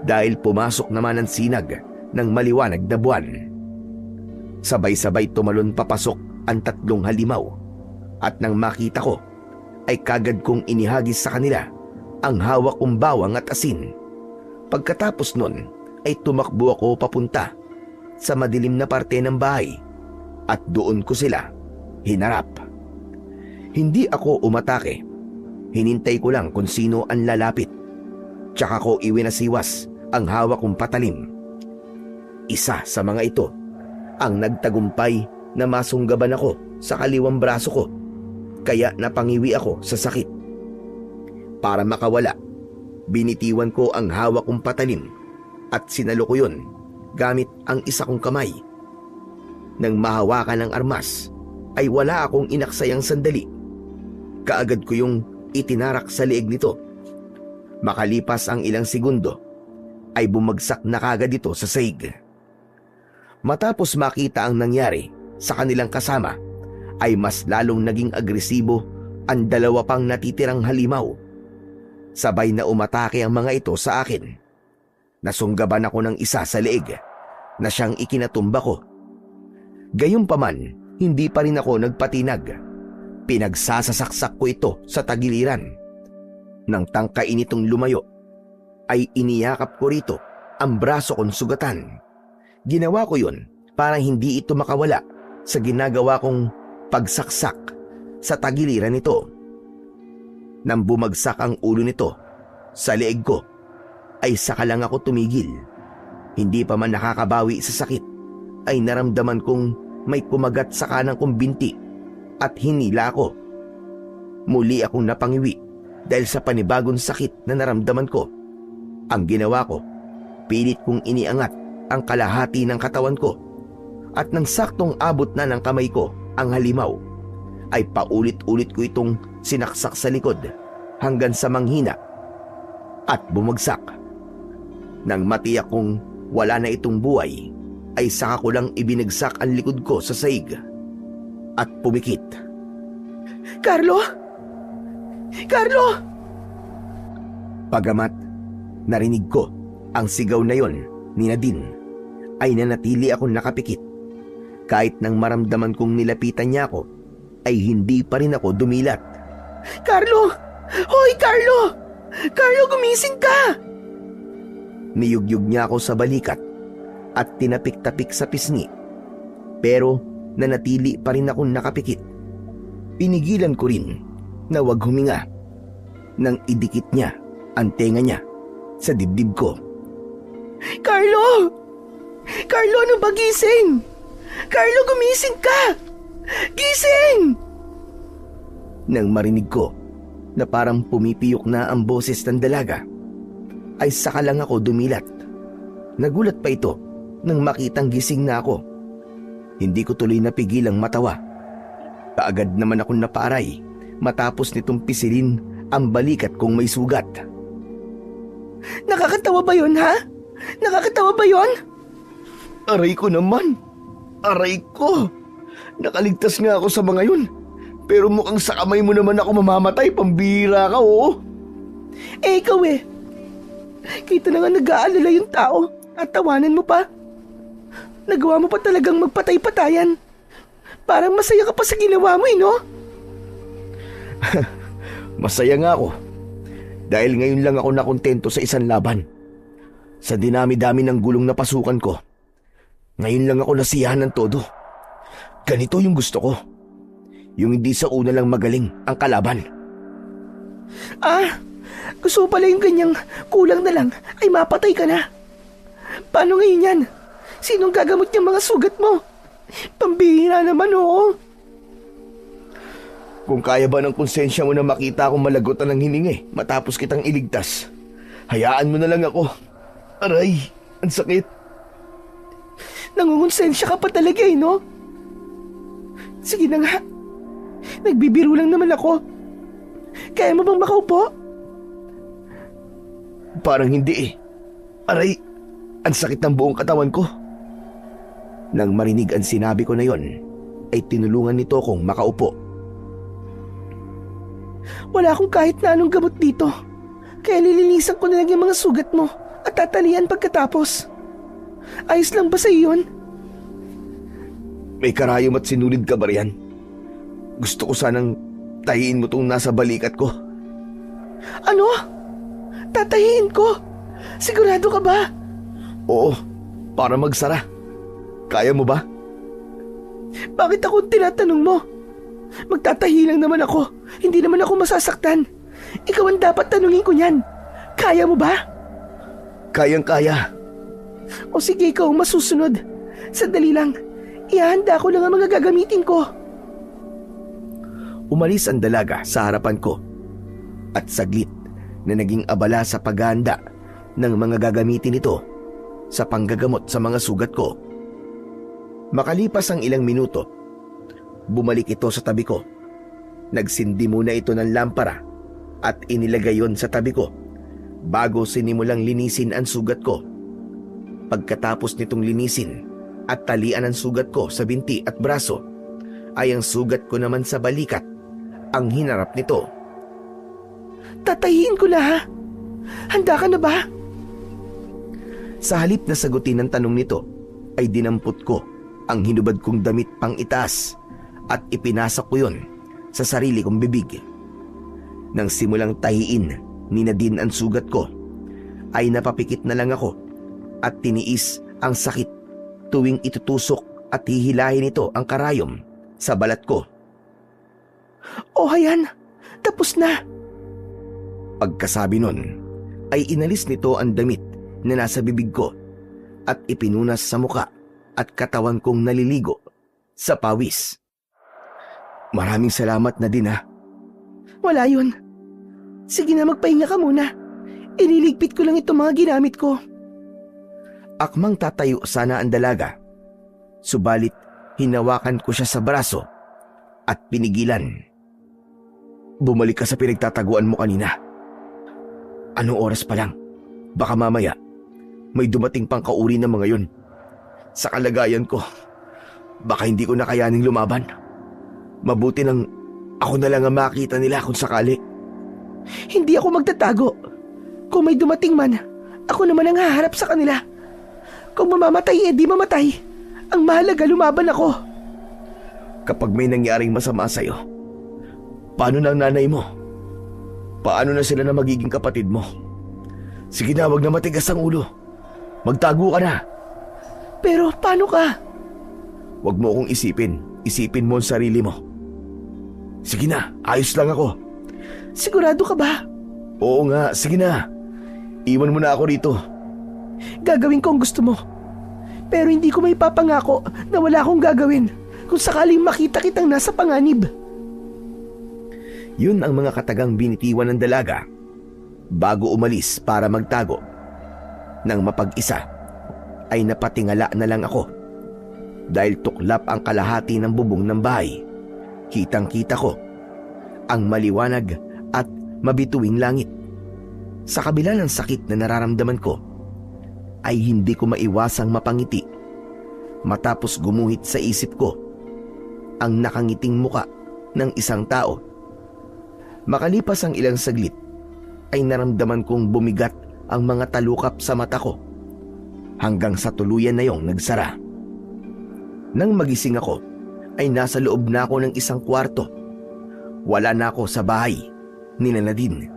dahil pumasok naman ang sinag ng maliwanag na buwan. Sabay-sabay tumalon papasok ang tatlong halimaw at nang makita ko ay kagad kong inihagis sa kanila ang hawak kong bawang at asin. Pagkatapos nun ay tumakbo ako papunta sa madilim na parte ng bahay at doon ko sila hinarap. Hindi ako umatake. Hinintay ko lang kung sino ang lalapit. Tsaka ko iwinasiwas ang hawak kong patalim. Isa sa mga ito ang nagtagumpay na masunggaban ako sa kaliwang braso ko, kaya napangiwi ako sa sakit. Para makawala, binitiwan ko ang hawak kong patalim at sinalo ko yun gamit ang isa kong kamay. Nang mahawakan ng armas, ay wala akong inaksayang sandali. Kaagad ko yung itinarak sa leeg nito. Makalipas ang ilang segundo, ay bumagsak na kagad ito sa sahig. Matapos makita ang nangyari sa kanilang kasama, ay mas lalong naging agresibo ang dalawa pang natitirang halimaw. Sabay na umatake ang mga ito sa akin. Nasunggaban ako ng isa sa leeg na siyang ikinatumba ko. Gayunpaman, hindi pa rin ako nagpatinag. Pinagsasasaksak ko ito sa tagiliran. Nang tangkain itong lumayo, ay iniyakap ko rito ang braso kong sugatan. Ginawa ko yun para hindi ito makawala sa ginagawa kong pagsaksak sa tagiliran nito. Nang bumagsak ang ulo nito sa leeg ko, ay saka lang ako tumigil. Hindi pa man nakakabawi sa sakit, ay naramdaman kong may kumagat sa kanang kong binti at hinila ako. Muli akong napangiwi dahil sa panibagong sakit na naramdaman ko. Ang ginawa ko, pilit kong iniangat ang kalahati ng katawan ko, at nang saktong abot na ng kamay ko ang halimaw, ay paulit-ulit ko itong sinaksak sa likod hanggang sa manghina at bumagsak. Nang matiyak kong wala na itong buhay, ay saka ko lang ibinagsak ang likod ko sa sahig at pumikit. Carlo! Carlo! Pagamat narinig ko ang sigaw na yon ni Nadine, ay nanatili akong nakapikit. Kahit nang maramdaman kong nilapitan niya ako, ay hindi pa rin ako dumilat. Carlo! Hoy, Carlo! Carlo, gumising ka! Niyugyug niya ako sa balikat at tinapik-tapik sa pisngi. Pero nanatili pa rin akong nakapikit. Pinigilan ko rin na wag huminga nang idikit niya ang tenga niya sa dibdib ko. Carlo! Carlo, ano ba gising? Carlo, gumising ka! Gising! Nang marinig ko na parang pumipiyok na ang boses ng dalaga, ay saka lang ako dumilat. Nagulat pa ito nang makitang gising na ako. Hindi ko tuloy napigilang matawa. Kaagad naman akong napaaray matapos nitong pisilin ang balikat kong may sugat. Nakakatawa ba yun, ha? Nakakatawa ba yun? Aray ko naman! Aray ko! Nakaligtas nga ako sa mga yun. Pero mukhang sa kamay mo naman ako mamamatay, pambira ka, oo. Eh, ikaw eh. Kita na nga nag-aalala yung tao at tawanan mo pa. Nagawa mo pa talagang magpatay-patayan. Parang masaya ka pa sa ginawa mo, no? Masaya nga ako. Dahil ngayon lang ako nakontento sa isang laban. Sa dinami-dami ng gulong na pasukan ko, ngayon lang ako nasiyahan ng todo. Ganito yung gusto ko. Yung hindi sa una lang magaling ang kalaban. Ah, gusto mo pala yung ganyang kulang na lang ay mapatay ka na. Paano ngayon yan? Sinong gagamot niyang mga sugat mo? Pambihira naman, oo. Kung kaya ba ng konsensya mo na makita akong malagotan ng hiningi matapos kitang iligtas, hayaan mo na lang ako. Aray, ang sakit. Nangungonsensya ka pa talaga eh, no? Sige na nga. Nagbibiro lang naman ako. Kaya mo bang makaupo? Parang hindi eh. Aray, ang sakit ng buong katawan ko. Nang marinig ang sinabi ko na yon, ay tinulungan nito akong makaupo. Wala akong kahit na anong gamot dito. Kaya lilinisan ko na lang yung mga sugat mo at tatalian pagkatapos. Ayos lang ba sa iyon? May karayom at sinulid ka ba riyan? Gusto ko sanang tahiin mo tong nasa balikat ko. Ano? Tatahiin ko? Sigurado ka ba? Oo, para magsara. Kaya mo ba? Bakit ako tinatanong mo? Magtatahi lang naman ako. Hindi naman ako masasaktan. Ikaw ang dapat tanungin ko niyan. Kaya mo ba? Kayang-kaya. O sige, ikaw ang masusunod. Sandali lang. Ihanda ko lang ang mga gagamitin ko. Umalis ang dalaga sa harapan ko. At saglit na naging abala sa paghahanda ng mga gagamitin nito sa panggagamot sa mga sugat ko. Makalipas ang ilang minuto, bumalik ito sa tabi ko. Nagsindi muna ito ng lampara at inilagay yon sa tabi ko bago sinimulang linisin ang sugat ko. Pagkatapos nitong linisin, at talian ang sugat ko sa binti at braso ay ang sugat ko naman sa balikat ang hinarap nito. Tatayin ko na ha? Handa ka na ba? Sa halip na sagutin ang tanong nito, ay dinampot ko ang hinubad kong damit pang itaas at ipinasok ko yun sa sarili kong bibig. Nang simulang tahiin ni Nadine ang sugat ko, ay napapikit na lang ako at tiniis ang sakit tuwing itutusok at hihilahin ito ang karayom sa balat ko. O hayan, tapos na. Pagkasabi nun, ay inalis nito ang damit na nasa bibig ko at ipinunas sa muka at katawan kong naliligo sa pawis. Maraming salamat na din ha. Wala yun. Sige na, magpahinga ka muna. Iniligpit ko lang itong mga ginamit ko. Akmang tatayo sana ang dalaga. Subalit, hinawakan ko siya sa braso at pinigilan. Bumalik ka sa pinagtataguan mo kanina. Anong oras pa lang? Baka mamaya, may dumating pang kauri ng mga yun. Sa kalagayan ko, baka hindi ko na kayaning lumaban. Mabuti nang ako na lang ang makita nila kung sakali. Hindi ako magtatago. Kung may dumating man, ako naman ang haharap sa kanila. Kung mamamatay, di mamatay. Ang mahalaga, lumaban ako. Kapag may nangyaring masama sa'yo, paano na ang nanay mo? Paano na sila na magiging kapatid mo? Sige na, wag na matigas ang ulo. Magtago ka na. Pero paano ka? Wag mo akong isipin. Isipin mo ang sarili mo. Sige na, ayos lang ako. Sigurado ka ba? Oo nga, sige na. Iwan mo na ako rito. Gagawin ko ang gusto mo. Pero hindi ko may papangako na wala akong gagawin kung sakaling makita kitang nasa panganib. Yun ang mga katagang binitiwan ng dalaga bago umalis para magtago. Nang mapag-isa, ay napatingala na lang ako. Dahil tuklap ang kalahati ng bubong ng bahay, kitang-kita ko ang maliwanag at mabituing langit. Sa kabila ng sakit na nararamdaman ko, ay hindi ko maiwasang mapangiti matapos gumuhit sa isip ko ang nakangiting muka ng isang tao. Makalipas ang ilang saglit, ay naramdaman kong bumigat ang mga talukap sa mata ko hanggang sa tuluyan na yung nagsara. Nang magising ako, ay nasa loob na ako ng isang kwarto. Wala na ako sa bahay ni Nadine.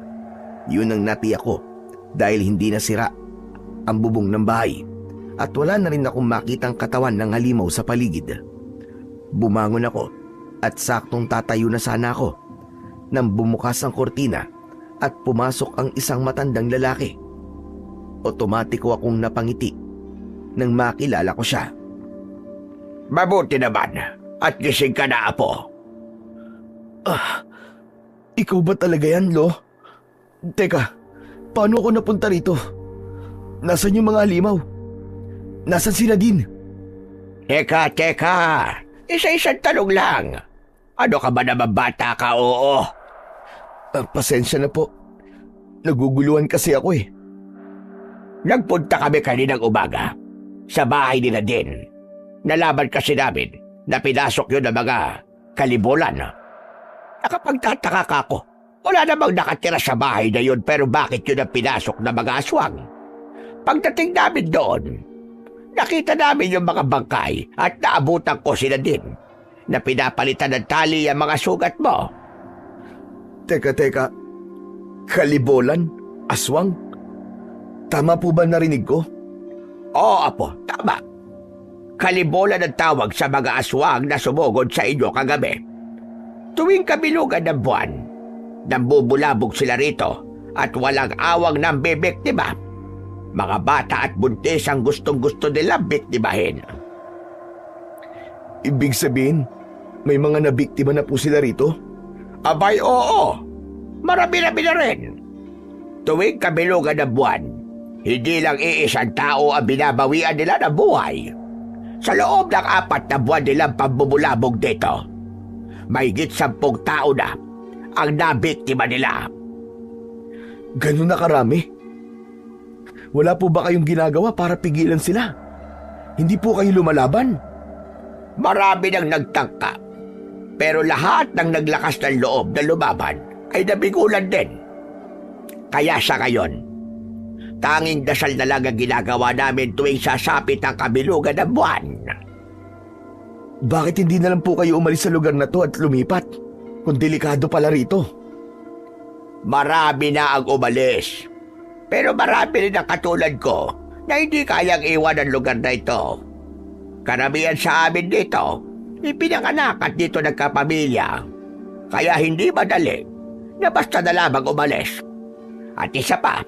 Yun ang natiyak ko dahil hindi nasira ang bubong ng bahay at wala na rin akong makitang katawan ng halimaw sa paligid. Bumangon ako at saktong tatayo na sana ako nang bumukas ang kortina at pumasok ang isang matandang lalaki. Otomatiko akong napangiti nang makilala ko siya. Mabuti naman at gising ka na, apo. Ikaw ba talaga yan, Lo? Teka, paano ako napunta rito? Nasaan yung mga halimaw? Nasaan si Nadine? Teka. Isa-isang tanong lang. Ano ka ba naman, bata ka, oo? Pasensya na po. Naguguluhan kasi ako eh. Nagpunta kami kaninang umaga sa bahay ni Nadine. Nalaman kasi namin na pinasok yun ng mga kalibolan. Nakapagtataka ka ako. Wala namang nakatira sa bahay na yun, pero bakit yun ang pinasok ng mga aswang? Pagdating namin doon, nakita namin yung mga bangkay at naabutan ko sila din na pinapalitan ng tali ang mga sugat mo. Teka. Kalibolan? Aswang? Tama po ba narinig ko? Oo, apo, tama. Kalibolan ang tawag sa mga aswang na sumugod sa inyo kagabi. Tuwing kabilugan ng buwan, nambubulabog sila rito at walang awang ng bibiktima. Mga bata at buntis ang gustong-gusto nilang biktimahin. Ibig sabihin, may mga nabiktima na po sila rito? Abay, oo. Marami-rami na rin. Tuwing kabilugan ng buwan, hindi lang iisang tao ang binabawian nila ng buhay. Sa loob ng 4 na buwan nilang pambubulabog dito, mahigit 10 tao na ang nabiktima nila. Ganun na karami? Wala po ba kayong ginagawa para pigilan sila? Hindi po kayo lumalaban? Marami nang nagtangka. Pero lahat ng naglakas ng loob na lumaban ay nabigulan din. Kaya sa ngayon, tanging dasal na lang ang ginagawa namin tuwing sasapit ang kabilugan ng buwan. Bakit hindi na lang po kayo umalis sa lugar na to at lumipat? Kung delikado pala rito. Marami na ang umalis. Pero marami rin ang katulad ko na hindi kayang iwan ang lugar na ito. Karamihan sa amin dito, ipinanganak at dito nagkapamilya. Kaya hindi madali na basta na lamang umalis. At isa pa,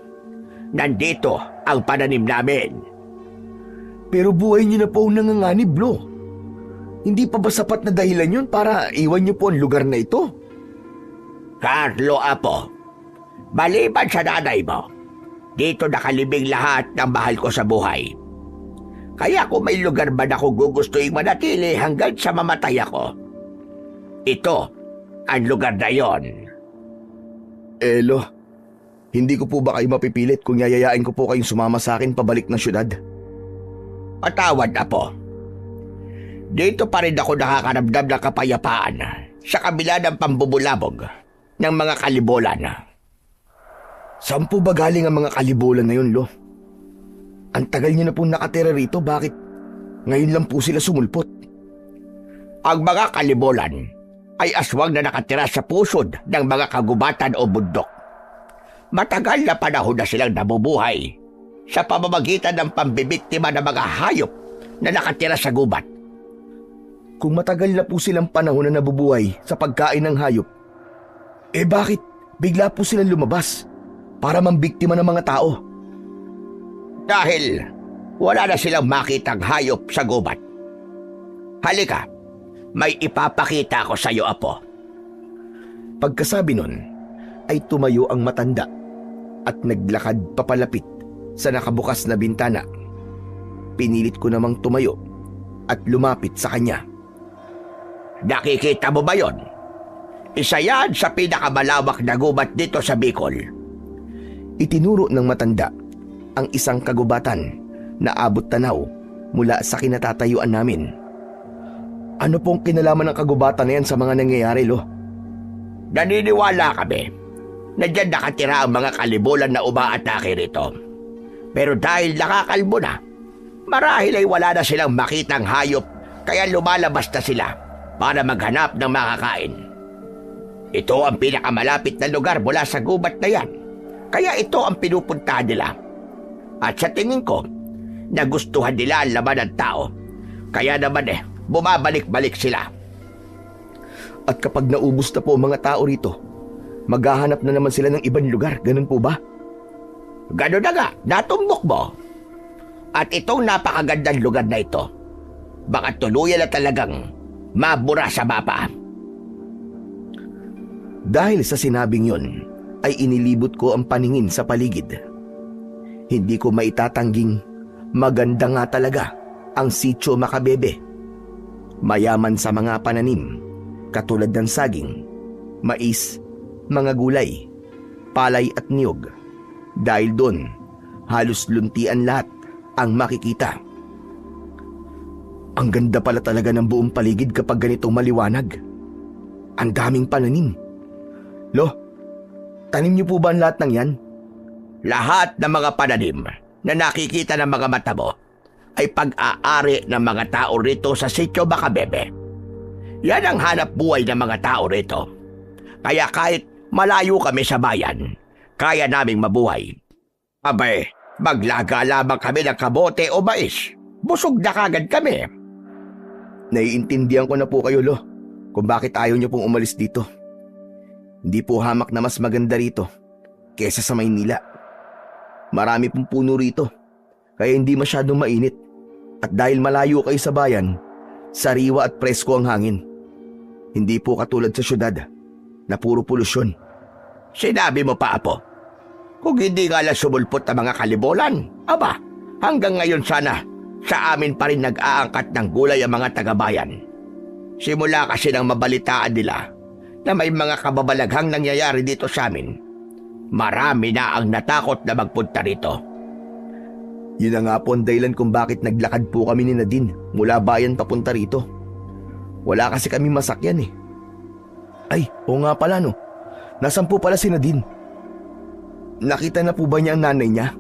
nandito ang pananim namin. Pero buhay niyo na po ang nanganganib, Lo. Hindi pa ba sapat na dahilan yun para iwan niyo po ang lugar na ito? Carlo Apo, maliban sa nanay mo, dito nakalibing lahat ng mahal ko sa buhay. Kaya kung may lugar man ako gugustuhin manatili hanggang sa mamatay ako, ito ang lugar na yon. Lo, hindi ko po ba kayo mapipilit kung yayayain ko po kayong sumama sa akin pabalik ng syudad? Patawad, Apo. Dito pa rin ako nakakaramdam ng kapayapaan sa kabila ng pambubulabog ng mga kalibolan. Saan po ba galing ang mga kalibulan na yun, Lo? Ang tagal niyo na po nakatira rito, bakit ngayon lang po sila sumulpot? Ang mga kalibolan ay aswang na nakatira sa pusod ng mga kagubatan o bundok. Matagal na panahon na silang nabubuhay sa pamamagitan ng pambibiktima ng mga hayop na nakatira sa gubat. Kung matagal na po silang panahon na nabubuhay sa pagkain ng hayop, bakit bigla po silang lumabas para mambiktima ng mga tao? Dahil wala na silang makitang hayop sa gubat. Halika, may ipapakita ko sa iyo, Apo. Pagkasabi nun, ay tumayo ang matanda at naglakad papalapit sa nakabukas na bintana. Pinilit ko namang tumayo at lumapit sa kanya. Nakikita mo ba yon? Isa yan sa pinakamalawak na gubat dito sa Bicol. Itinuro ng matanda ang isang kagubatan na abot tanaw mula sa kinatatayuan namin. Ano pong kinalaman ng kagubatan na yan sa mga nangyayari, Lo? Naniniwala kami na dyan nakatira ang mga kalibulan na umaatake rito. Pero dahil nakakalbo na, marahil ay wala na silang makitang hayop kaya lumalabas na sila para maghanap ng makakain. Ito ang pinakamalapit na lugar mula sa gubat na yan. Kaya ito ang pinupuntahan nila. At sa tingin ko, nagustuhan nila ang laman ng tao. Kaya naman bumabalik-balik sila. At kapag naubos na po ang mga tao rito, maghahanap na naman sila ng ibang lugar, ganun po ba? Ganun na nga, natumbok mo. At itong napakagandang lugar na ito, baka tuluyan na talagang mabura sa mapa. Dahil sa sinabing yon, ay inilibot ko ang paningin sa paligid. Hindi ko maitatangging maganda nga talaga ang Sitio Macabebe. Mayaman sa mga pananim, katulad ng saging, mais, mga gulay, palay at niyog. Dahil doon, halos luntian lahat ang makikita. Ang ganda pala talaga ng buong paligid kapag ganito maliwanag. Ang daming pananim. Lo, tanim niyo po ba ang lahat ng yan? Lahat ng mga pananim na nakikita ng mga mata mo ay pag-aari ng mga tao rito sa Sitio Macabebe. Yan ang hanap buhay ng mga tao rito. Kaya kahit malayo kami sa bayan, kaya naming mabuhay. Abay, maglaga lamang kami ng kabote o mais. Busog na kagad kami. Naiintindihan ko na po kayo, Lo, kung bakit ayaw niyo pong umalis dito. Hindi po hamak na mas maganda rito kesa sa Maynila. Marami pong puno rito, kaya hindi masyadong mainit. At dahil malayo kayo sa bayan, sariwa at presko ang hangin. Hindi po katulad sa syudad na puro polusyon. Sinabi mo pa, Apo. Kung hindi nga lang sumulpot ang mga kalibolan, aba, hanggang ngayon sana sa amin pa rin nag-aangkat ng gulay ang mga tagabayan. Simula kasi nang mabalitaan nila na may mga kababalaghang nangyayari dito sa amin, marami na ang natakot na magpunta rito. Yun na nga po ang dahilan kung bakit naglakad po kami ni Nadine mula bayan papunta rito. Wala kasi kami masakyan eh. Ay, oo nga pala no. Nasaan po pala si Nadine? Nakita na po ba niya ang nanay niya?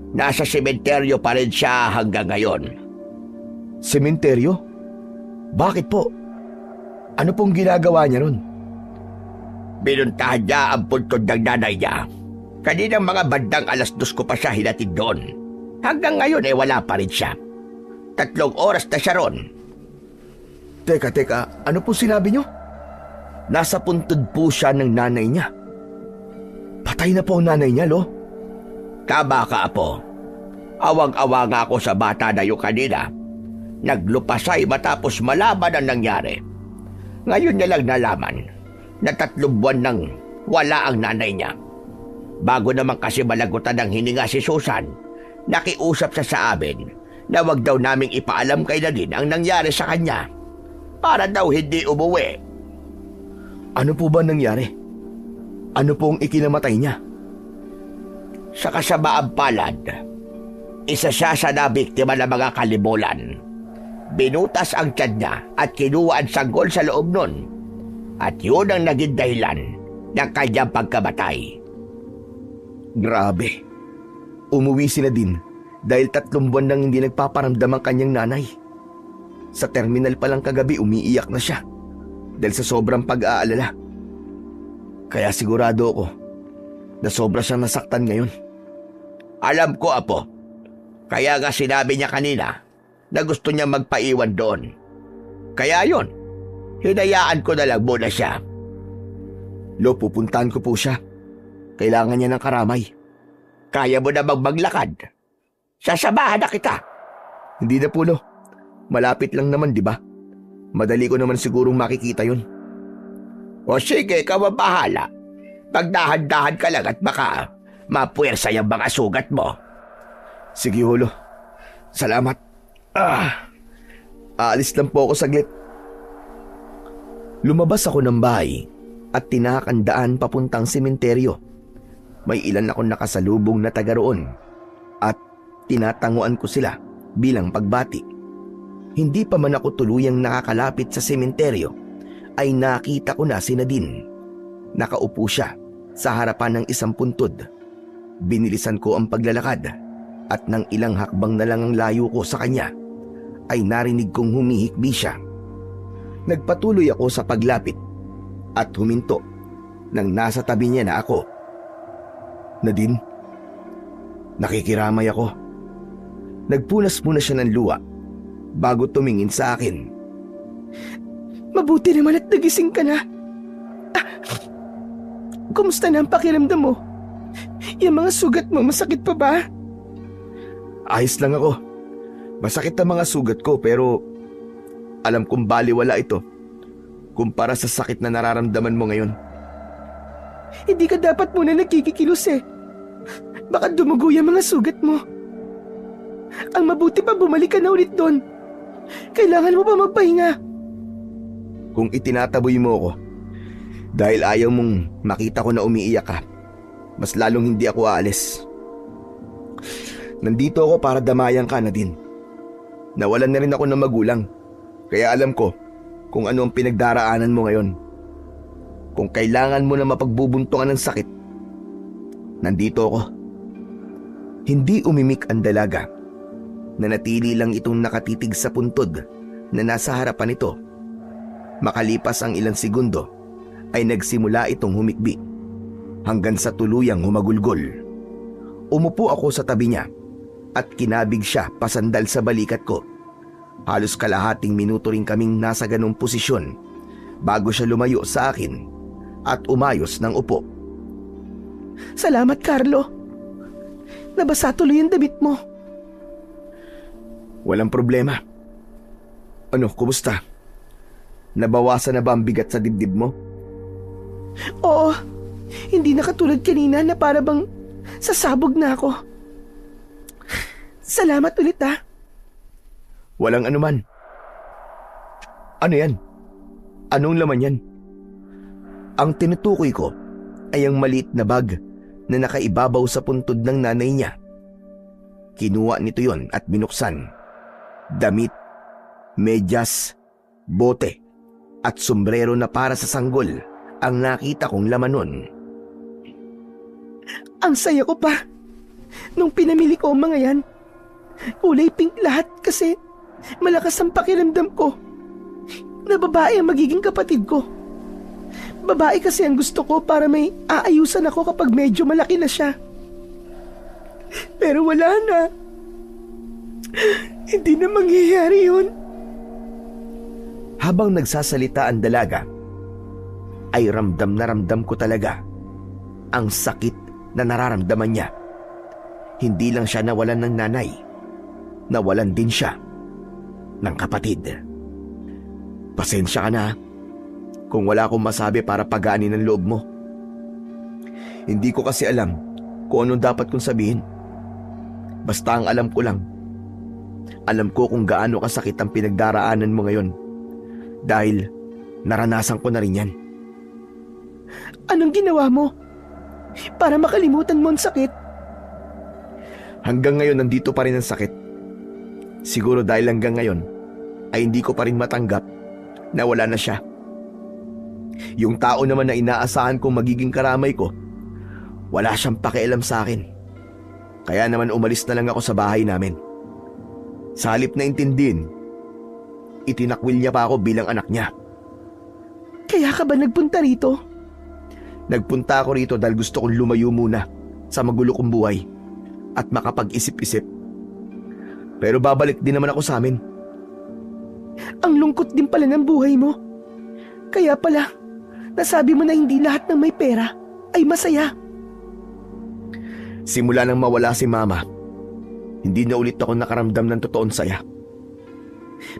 Nasa sementeryo pa rin siya hanggang ngayon. Sementeryo? Bakit po? Ano pong ginagawa niya ron? Binuntahan niya ang puntod ng nanay niya. Kaninang mga bandang 2:00 ko pa siya hinatid doon. Hanggang ngayon wala pa rin siya. 3 oras na siya ron. Teka, ano po sinabi niyo? Nasa puntod po siya ng nanay niya. Patay na po ang nanay niya, Lo. Tama ka, Apo. Awang-awa nga ako sa bata na yung kanina. Naglupasay matapos malaman ang nangyari. Ngayon niya lang nalaman na 3 buwan nang wala ang nanay niya. Bago naman kasi malagutan ng hininga si Susan, nakiusap siya sa amin na wag daw naming ipaalam kay Nadine ang nangyari sa kanya para daw hindi umuwi. Ano po ba nangyari? Ano pong ikinamatay niya? Sa kasamaang palad, isa siya sa nabiktima ng mga kalibulan. Binutas ang tiyan niya at kinuha ang sanggol sa loob nun. At yun ang naging dahilan ng kanyang pagkamatay. Grabe. Umuwi si Nadine dahil 3 buwan nang hindi nagpaparamdam ang kanyang nanay. Sa terminal pa lang kagabi umiiyak na siya dahil sa sobrang pag-aalala. Kaya sigurado ako na sobra siyang nasaktan ngayon. Alam ko, Apo. Kaya nga sinabi niya kanina na gusto niya magpaiwan doon. Kaya yun, hinayaan ko na lang muna siya. Lo, pupuntahan ko po siya. Kailangan niya ng karamay. Kaya mo na maglakad. Sasamahan na kita. Hindi na po, Lo. Malapit lang naman, di ba? Madali ko naman sigurong makikita yun. O sige, ikaw ang bahala. Pagdahan-dahan ka lang at baka mapuwersa yung mga sugat mo. Sige, Lo. Salamat. Aalis lang po ako saglit. Lumabas ako ng bahay at tinahak ang daan papuntang sementeryo. May ilan akong nakasalubong na taga roon at tinatanguan ko sila bilang pagbati. Hindi pa man ako tuluyang nakakalapit sa sementeryo ay nakita ko na si Nadine. Nakaupo siya sa harapan ng isang puntod. Binilisan ko ang paglalakad at nang ilang hakbang na lang ang layo ko sa kanya ay narinig kong humihikbi siya. Nagpatuloy ako sa paglapit at huminto nang nasa tabi niya na ako. Nadine, nakikiramay ako. Nagpunas muna siya ng luha bago tumingin sa akin. Mabuti naman at nagising ka na. Kumusta na ang pakiramdam mo? Yung mga sugat mo, masakit pa ba? Ayos lang ako. Masakit ang mga sugat ko pero alam kong baliwala ito kumpara sa sakit na nararamdaman mo ngayon. Hindi ka dapat muna nagkikikilos eh. Baka dumugo yung mga sugat mo. Ang mabuti pa bumalik ka na ulit doon. Kailangan mo pa magpahinga. Kung itinataboy mo ako dahil ayaw mong makita ko na umiiyak ka, mas lalong hindi ako aalis. Nandito ako para damayan ka, Nadine. Nawalan na rin ako ng magulang, kaya alam ko kung ano ang pinagdaraanan mo ngayon. Kung kailangan mo na mapagbubuntungan ng sakit, nandito ako. Hindi umimik ang dalaga. Nanatili lang itong nakatitig sa puntod na nasa harapan nito. Makalipas ang ilang segundo ay nagsimula itong humikbi hanggang sa tuluyang humagulgol. Umupo ako sa tabi niya at kinabig siya pasandal sa balikat ko. Halos kalahating minuto rin kaming nasa ganong posisyon bago siya lumayo sa akin at umayos ng upo. Salamat, Carlo. Nabasa tuloy ang damit mo. Walang problema. Ano, kumusta? Nabawasan na ba ang bigat sa dibdib mo? Oo, hindi na katulad kanina na para bang sasabog na ako. Salamat ulit ah. Walang anuman. Ano yan? Anong laman yan? Ang tinutukoy ko ay ang maliit na bag na nakaibabaw sa puntod ng nanay niya. Kinuha nito yon at binuksan. Damit, medyas, bote at sombrero na para sa sanggol ang nakita kong laman nun. Ang saya ko pa nung pinamili ko ang mga yan. Kulay pink lahat kasi malakas ang pakiramdam ko na babae ang magiging kapatid ko. Babae kasi ang gusto ko para may aayusan ako kapag medyo malaki na siya. Pero wala na. Hindi na mangyayari yun. Habang nagsasalita ang dalaga, ay ramdam na ramdam ko talaga ang sakit na nararamdaman niya. Hindi lang siya nawalan ng nanay, nawalan din siya ng kapatid. Pasensya ka na kung wala akong masabi para pagaanin ang loob mo. Hindi ko kasi alam kung anong dapat kong sabihin. Basta ang alam ko lang, alam ko kung gaano kasakit ang pinagdaraanan mo ngayon dahil naranasan ko na rin yan. Anong ginawa mo para makalimutan mo ang sakit? Hanggang ngayon nandito pa rin ang sakit. Siguro dahil hanggang ngayon ay hindi ko pa rin matanggap na wala na siya. Yung tao naman na inaasahan kong magiging karamay ko, wala siyang pakialam sa akin. Kaya naman umalis na lang ako sa bahay namin. Sa halip na intindihin, itinakwil niya pa ako bilang anak niya. Kaya ka ba nagpunta rito? Nagpunta ako rito dahil gusto kong lumayo muna sa magulo kong buhay at makapag-isip-isip. Pero babalik din naman ako sa amin. Ang lungkot din pala ng buhay mo. Kaya pala, nasabi mo na hindi lahat ng may pera ay masaya. Simula nang mawala si Mama, hindi na ulit ako nakaramdam ng totoong saya.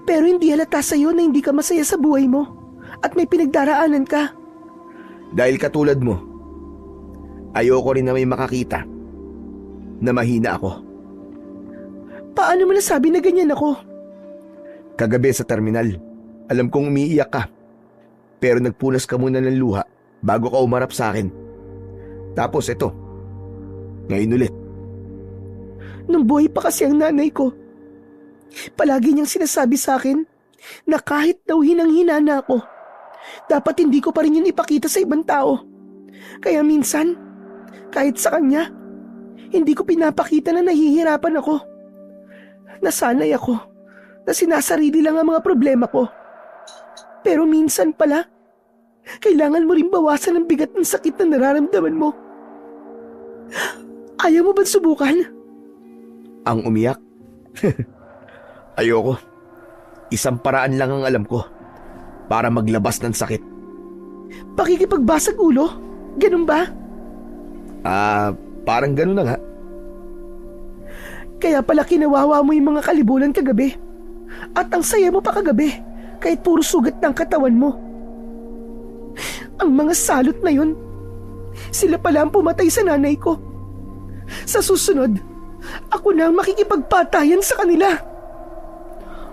Pero hindi halata sa'yo na hindi ka masaya sa buhay mo at may pinagdaraanan ka. Dahil katulad mo, ayoko rin na may makakita na mahina ako. Paano mo nasabi na ganyan ako? Kagabi sa terminal, alam kong umiiyak ka. Pero nagpunas ka muna ng luha bago ka umarap sa akin. Tapos ito, ngayon ulit. Nung buhay pa kasi ang nanay ko, palagi niyang sinasabi sa akin na kahit daw hinang-hina na ako, dapat hindi ko pa rin yun ipakita sa ibang tao. Kaya minsan, kahit sa kanya, hindi ko pinapakita na nahihirapan ako. Nasanay ako na sinasarili lang ang mga problema ko. Pero minsan pala, kailangan mo rin bawasan ang bigat ng sakit na nararamdaman mo. Ayaw mo ba't subukan? Ang umiyak? Ayoko. Isang paraan lang ang alam ko para maglabas ng sakit. Pakikipagbasag ulo? Ganun ba? Parang ganun na nga. Kaya pala kinawawa mo yung mga kalibulan kagabi. At ang saya mo pa kagabi, kahit puro sugat ng katawan mo. Ang mga salot na yun, sila pala ang pumatay sa nanay ko. Sa susunod, ako na ang makikipagpatayan sa kanila.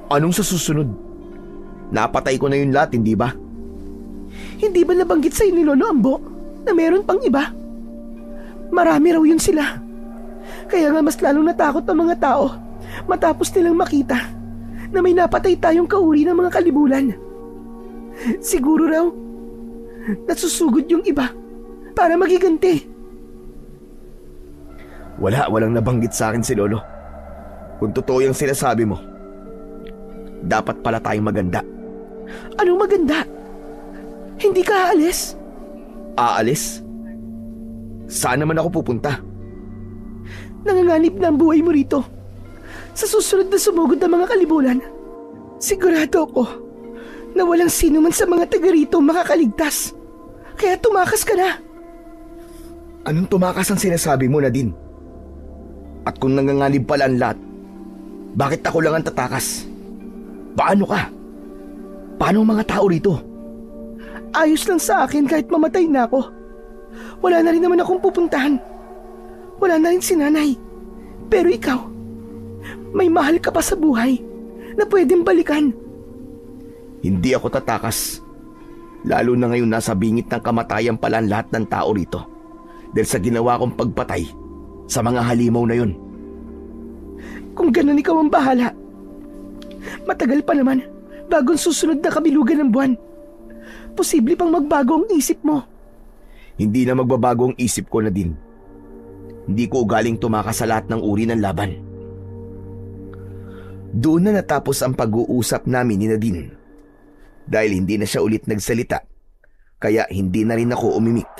Anong sa susunod? Napatay ko na yun lahat, hindi ba? Hindi ba nabanggit sa'yo ni Lolo Ambo na meron pang iba? Marami raw yun sila. Kaya nga mas lalong natakot ang mga tao matapos nilang makita na may napatay tayong kauri ng mga kalibulan. Siguro raw, nasusugod yung iba para magiganti. Walang nabanggit sa akin si Lolo. Kung totoo yung sinasabi mo, dapat pala tayong maganda. Anong maganda? Hindi ka aalis? Aalis? Saan naman ako pupunta? Nanganganib na ang buhay mo rito. Sa susunod na sumugod na mga kalibulan, sigurado ako na walang sino man sa mga taga rito makakaligtas. Kaya tumakas ka na. Anong tumakas ang sinasabi mo, Nadine? At kung nanganganib pala ang lahat, bakit ako lang ang tatakas? Paano ka? Paano ang mga tao rito? Ayos lang sa akin kahit mamatay na ako. Wala na rin naman akong pupuntahan. Wala na rin si nanay. Pero ikaw, may mahal ka pa sa buhay na pwedeng balikan. Hindi ako tatakas. Lalo na ngayon nasa bingit ng kamatayan pala ang lahat ng tao rito. Dahil sa ginawa kong pagpatay sa mga halimaw na yun. Kung ganun ikaw ang bahala. Matagal pa naman bagong susunod na kabilugan ng buwan. Posible pang magbago ang isip mo. Hindi na magbabago ang isip ko, Nadine. Hindi ko ugaling tumakas sa lahat ng uri ng laban. Doon na natapos ang pag-uusap namin ni Nadine. Dahil hindi na siya ulit nagsalita, kaya hindi na rin ako umimik.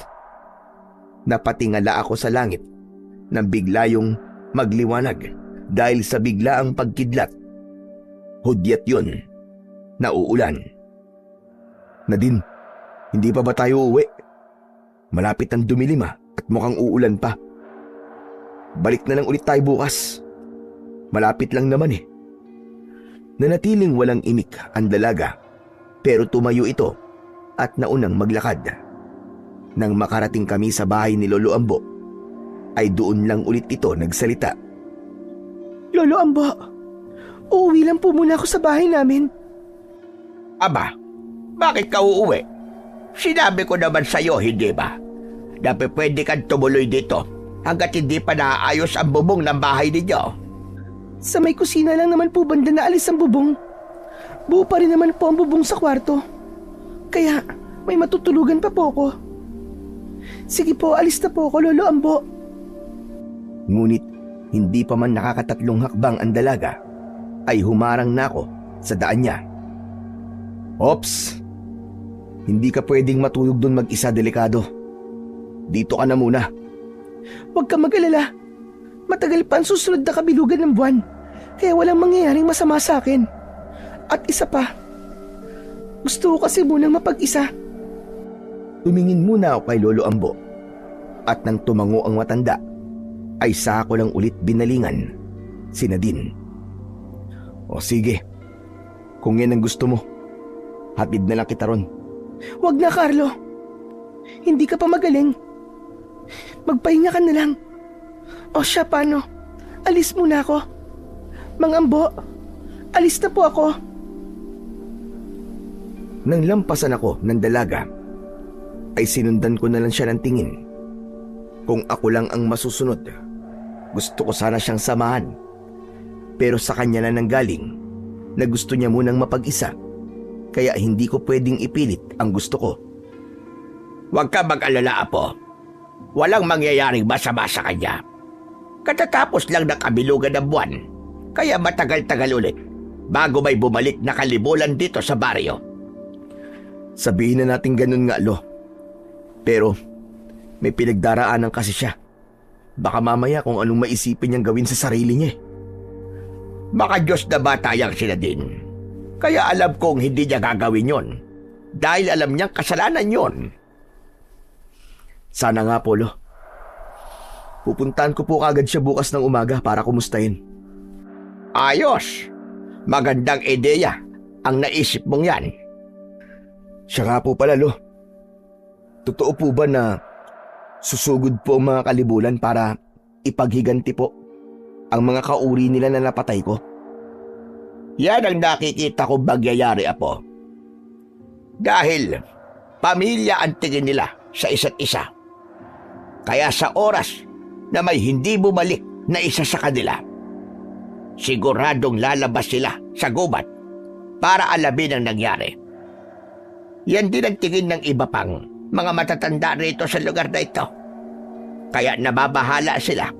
Napatingala ako sa langit nang bigla yung magliwanag dahil sa biglaang pagkidlat. Hudyat yun, nauulan. Nadine, hindi pa ba tayo uuwi? Malapit ang dumilim at mukhang uulan pa. Balik na lang ulit tayo bukas. Malapit lang naman eh. Nanatiling walang imik ang dalaga, pero tumayo ito at naunang maglakad. Nang makarating kami sa bahay ni Lolo Ambo, ay doon lang ulit ito nagsalita. Lolo Ambo, uuwi lang po muna ako sa bahay namin. Aba, bakit ka uuwi? Sinabi ko naman sa'yo, hindi ba? Na pwede kang tumuloy dito hanggat hindi pa naayos ang bubong ng bahay ninyo. Sa may kusina lang naman po banda na alis ang bubong. Buo pa rin naman po ang bubong sa kwarto. Kaya may matutulugan pa po ako. Sige po, alis na po ako, Lolo Ambo. Ngunit hindi pa man nakakatatlong hakbang ang dalaga, ay humarang na ako sa daan niya. Ops! Hindi ka pwedeng matulog doon mag-isa, delikado. Dito ka na muna. Huwag ka mag-alala. Matagal pa ang susunod na kabilugan ng buwan, kaya walang mangyayaring masama sa akin. At isa pa, gusto ko kasi munang mapag-isa. Tumingin muna ako kay Lolo Ambo, at nang tumango ang matanda, ay saka ko lang ulit binalingan si Nadine. O sige, kung yan ang gusto mo, hatid na lang kita ron. Huwag na, Carlo. Hindi ka pa magaling. Magpahinga ka na lang. O siya, paano? Alis muna ako. Mang Ambo, alis na po ako. Nang lampasan ako ng dalaga, ay sinundan ko na lang siya ng tingin. Kung ako lang ang masusunod, gusto ko sana siyang samahan. Pero sa kanya na nanggaling na gusto niya munang mapag-isa, kaya hindi ko pwedeng ipilit ang gusto ko. Huwag ka mag-alala, Apo. Walang mangyayaring masama sa kanya. Katatapos lang ng kabilugan ng buwan, kaya matagal-tagal ulit bago may bumalik na kalibulan dito sa baryo. Sabihin na natin ganun nga, Lo. Pero may pinagdaraanan kasi siya. Baka mamaya kung anong maisipin niyang gawin sa sarili niya. Baka Diyos na bata yang sila din. Kaya alam kong hindi niya gagawin yon. Dahil alam niyang kasalanan yon. Sana nga po, Lo. Pupuntahan ko po kagad siya bukas ng umaga para kumustahin. Ayos! Magandang ideya ang naisip mong yan. Siya nga po pala, Lo. Totoo po ba na susugod po ang mga kalibulan para ipaghiganti po ang mga kauri nila na napatay ko? Yan ang nakikita kong magyayari, Apo. Dahil pamilya ang tingin nila sa isa't isa. Kaya sa oras na may hindi bumalik na isa sa kanila, siguradong lalabas sila sa gubat para alamin ang nangyari. Yan din ang tingin ng iba pang mga matatanda rito sa lugar na ito. Kaya nababahala sila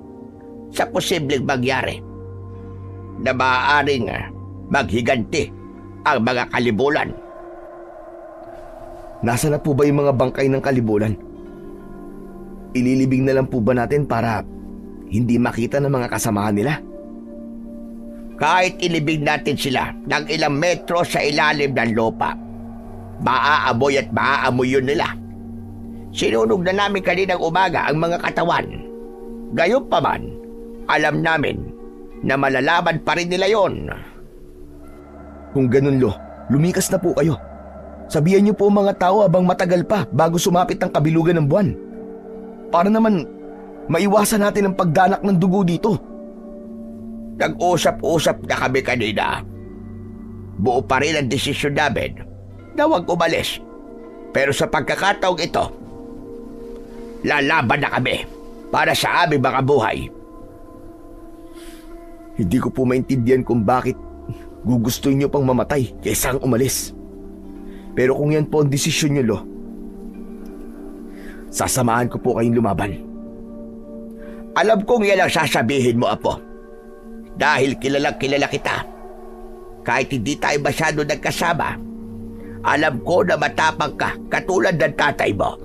sa posibleng mangyari na maaaring maghiganti ang mga kalibulan. Nasa na po ba yung mga bangkay ng kalibulan? Ililibing na lang po ba natin para hindi makita ng mga kasamahan nila? Kahit ilibing natin sila ng ilang metro sa ilalim ng lupa, maaamoy at maaamoy yun nila. Sinunog na namin kaninang umaga ang mga katawan. Gayunpaman, alam namin na malalaman pa rin nila yon. Kung ganun, Lo, lumikas na po kayo. Sabihan niyo po mga tao habang matagal pa bago sumapit ang kabilugan ng buwan. Para naman maiwasan natin ang pagdanak ng dugo dito. Nag-usap-usap na kami kanina. Buo pa rin ang desisyon namin na huwag umalis. Pero sa pagkakataong ito, lalaban na kami para sa aming mga buhay. Hindi ko po maintindihan kung bakit gugustuhin niyo pang mamatay kaysa ang umalis. Pero kung yan po ang desisyon niyo, Lo, sasamahan ko po kayong lumaban. Alam kong yan ang sasabihin mo, Apo. Dahil kilalang kilala kita. Kahit hindi tayo masyado nagkasama, alam ko na matapang ka katulad ng tatay mo.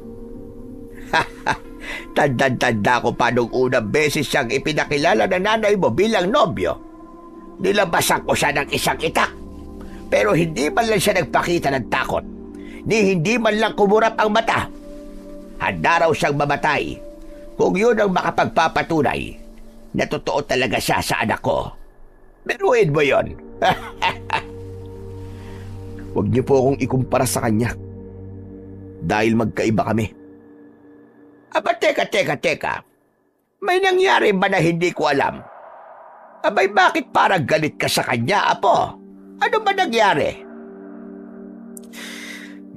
Tanda-tanda ko pa nung unang beses siyang ipinakilala ng nanay mo bilang nobyo. Nilabasan ko siya ng isang itak. Pero hindi man lang siya nagpakita ng takot, ni hindi man lang kumurap ang mata. Handa raw siyang mamatay kung yun ang makapagpapatunay na totoo talaga siya sa anak ko. Meruin mo yun. Huwag niyo po akong ikumpara sa kanya. Dahil magkaiba kami. Aba, teka. May nangyari ba na hindi ko alam? Abay, bakit parang galit ka sa kanya, Apo? Ano ba nangyari?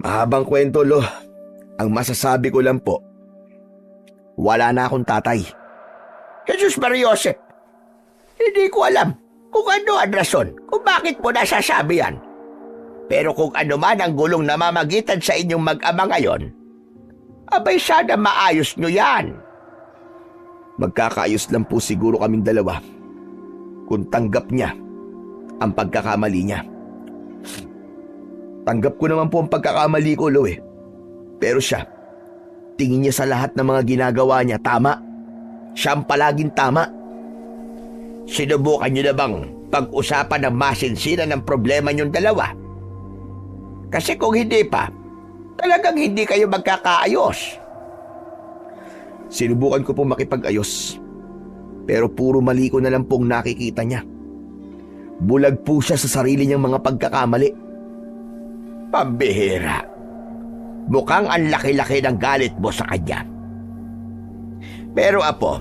Mahabang kwento, Lo. Ang masasabi ko lang po, wala na akong tatay. Jesus Maria Joseph, hindi ko alam kung ano ang rason kung bakit mo nasasabi yan. Pero kung ano man ang gulong namamagitan sa inyong mag-ama ngayon, abay sana maayos nyo yan. Magkakaayos lang po siguro kaming dalawa kung tanggap niya ang pagkakamali niya. Tanggap ko naman po ang pagkakamali ko, Lo eh. Pero siya, tingin niya sa lahat ng mga ginagawa niya tama. Siya ang palaging tama. Sinubukan nyo na bang pag-usapan ng masinsinan ng problema nyong dalawa? Kasi kung hindi pa, talagang hindi kayo magkakaayos. Sinubukan ko pong makipag-ayos. Pero puro mali ko na lang pong nakikita niya. Bulag po siya sa sarili niyang mga pagkakamali. Pambihira. Mukhang ang laki-laki ng galit mo sa kanya. Pero Apo,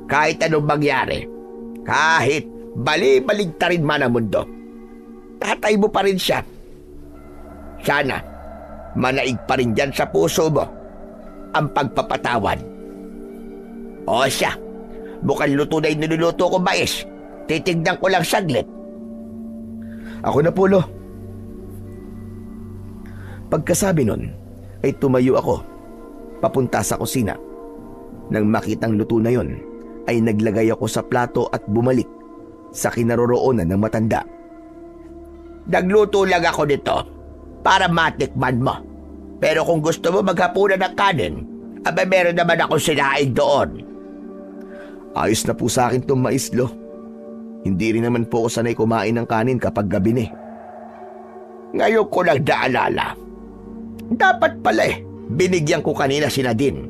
kahit anong mangyari, kahit bali-baligtarin man ang mundo, tatay mo pa rin siya. Sana, manaig pa rin dyan sa puso mo ang pagpapatawad. O siya, mukhang luto na yung niluluto ko, mais. Titignan ko lang saglit. Ako na po, Lo. Pagkasabi nun, ay tumayo ako, papunta sa kusina. Nang makitang luto na yon, ay naglagay ako sa plato at bumalik sa kinaroroonan ng matanda. Nagluto lang ako nito para matikman mo. Pero kung gusto mo maghapunan ng kanin, abay meron naman akong sinaing doon. Ayos na po sa akin itong mais, Lo. Hindi rin naman po ako sanay kumain ng kanin kapag gabi ni. Ngayon ko lang naalala. Dapat pala binigyan ko kanina si Nadine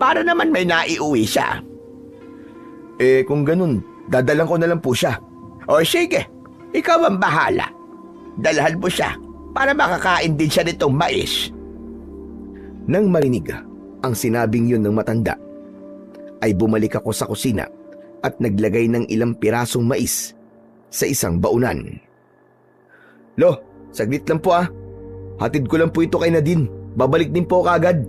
para naman may naiuwi siya. Kung ganun, dadalang ko na lang po siya. O sige, ikaw ang bahala. Dalhan mo siya para makakain din siya nitong mais. Nang marinig ang sinabing yun ng matanda, ay bumalik ako sa kusina at naglagay ng ilang pirasong mais sa isang baunan. Lo, saglit lang po Hatid ko lang po ito kay Nadine. Babalik din po kagad.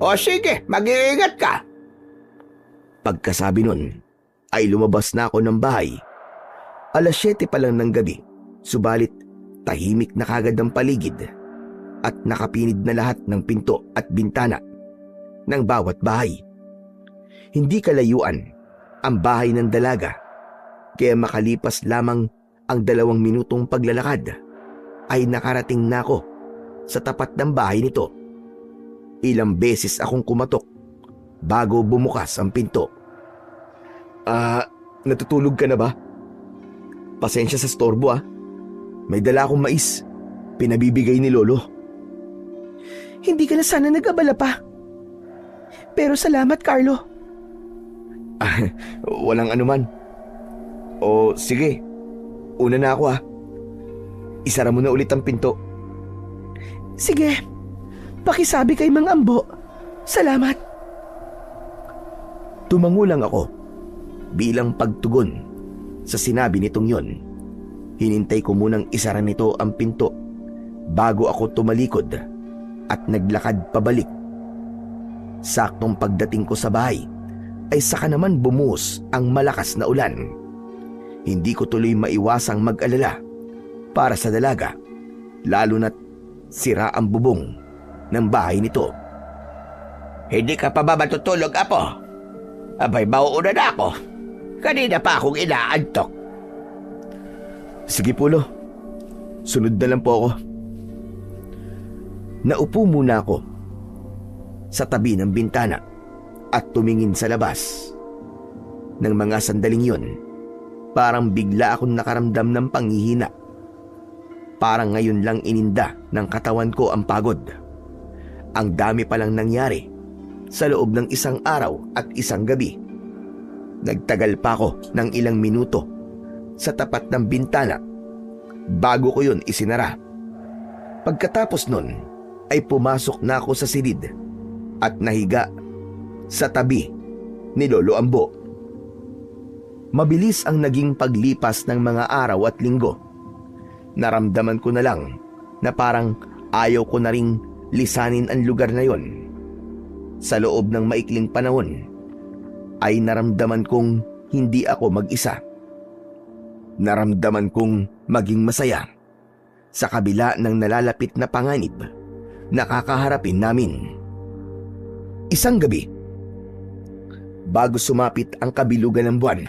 O sige, mag-iingat ka. Pagkasabi nun, ay lumabas na ako ng bahay. 7:00 pa lang ng gabi, subalit tahimik na kagad ang paligid at nakapinid na lahat ng pinto at bintana ng bawat bahay. Hindi kalayuan ang bahay ng dalaga, kaya makalipas lamang ang 2 minutong paglalakad ay nakarating na ako sa tapat ng bahay nito. Ilang beses akong kumatok bago bumukas ang pinto. Natutulog ka na ba? Pasensya sa storbo May dala akong mais. Pinabibigay ni Lolo. Hindi ka na sana nag-abala pa. Pero salamat, Carlo. Walang anuman. O sige, una na ako Isara mo na ulit ang pinto. Sige, pakisabi kay Mang Ambo. Salamat. Tumango lang ako bilang pagtugon sa sinabi nitong yon. Hinintay ko munang isara nito ang pinto bago ako tumalikod at naglakad pabalik. Saktong pagdating ko sa bahay ay saka naman bumuhos ang malakas na ulan. Hindi ko tuloy maiwasang mag-alala para sa dalaga, lalo na't sira ang bubong ng bahay nito. Hindi ka pa ba matutulog, Apo? Abay, mauuna na ako. Kanina pa akong inaantok. Sige po, Lo. Sunod na lang po ako. Naupo muna ako sa tabi ng bintana at tumingin sa labas. Nang mga sandaling yun, parang bigla akong nakaramdam ng panghihina. Parang ngayon lang ininda ng katawan ko ang pagod. Ang dami palang nangyari sa loob ng isang araw at isang gabi. Nagtagal pa ako ng ilang minuto sa tapat ng bintana bago ko yun isinara. Pagkatapos nun ay pumasok na ako sa silid at nahiga sa tabi ni Lolo Ambo. Mabilis ang naging paglipas ng mga araw at linggo. Naramdaman ko na lang na parang ayaw ko na ring lisanin ang lugar na yon. Sa loob ng maikling panahon ay naramdaman kong hindi ako mag-isa. Naramdaman kong maging masaya sa kabila ng nalalapit na panganib na kakaharapin namin. Isang gabi, bago sumapit ang kabilugan ng buwan,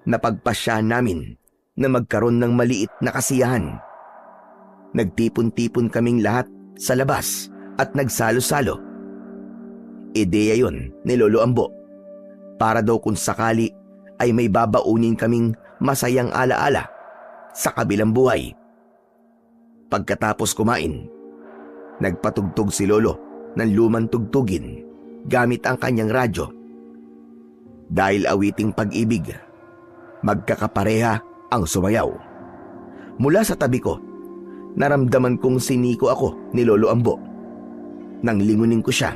napagpasyahan namin na magkaroon ng maliit na kasiyahan. Nagtipon-tipon kaming lahat sa labas at nagsalo-salo. Ideya yon ni Lolo Ambo para daw kung sakali ay may babaunin kaming masayang alaala sa kabilang buhay. Pagkatapos kumain, nagpatugtog si Lolo ng lumang tugtugin gamit ang kanyang radyo. Dahil awiting pag-ibig, magkakapareha ang sumayaw. Mula sa tabi ko, naramdaman kong siniko ako ni Lolo Ambo. Nang lingunin ko siya,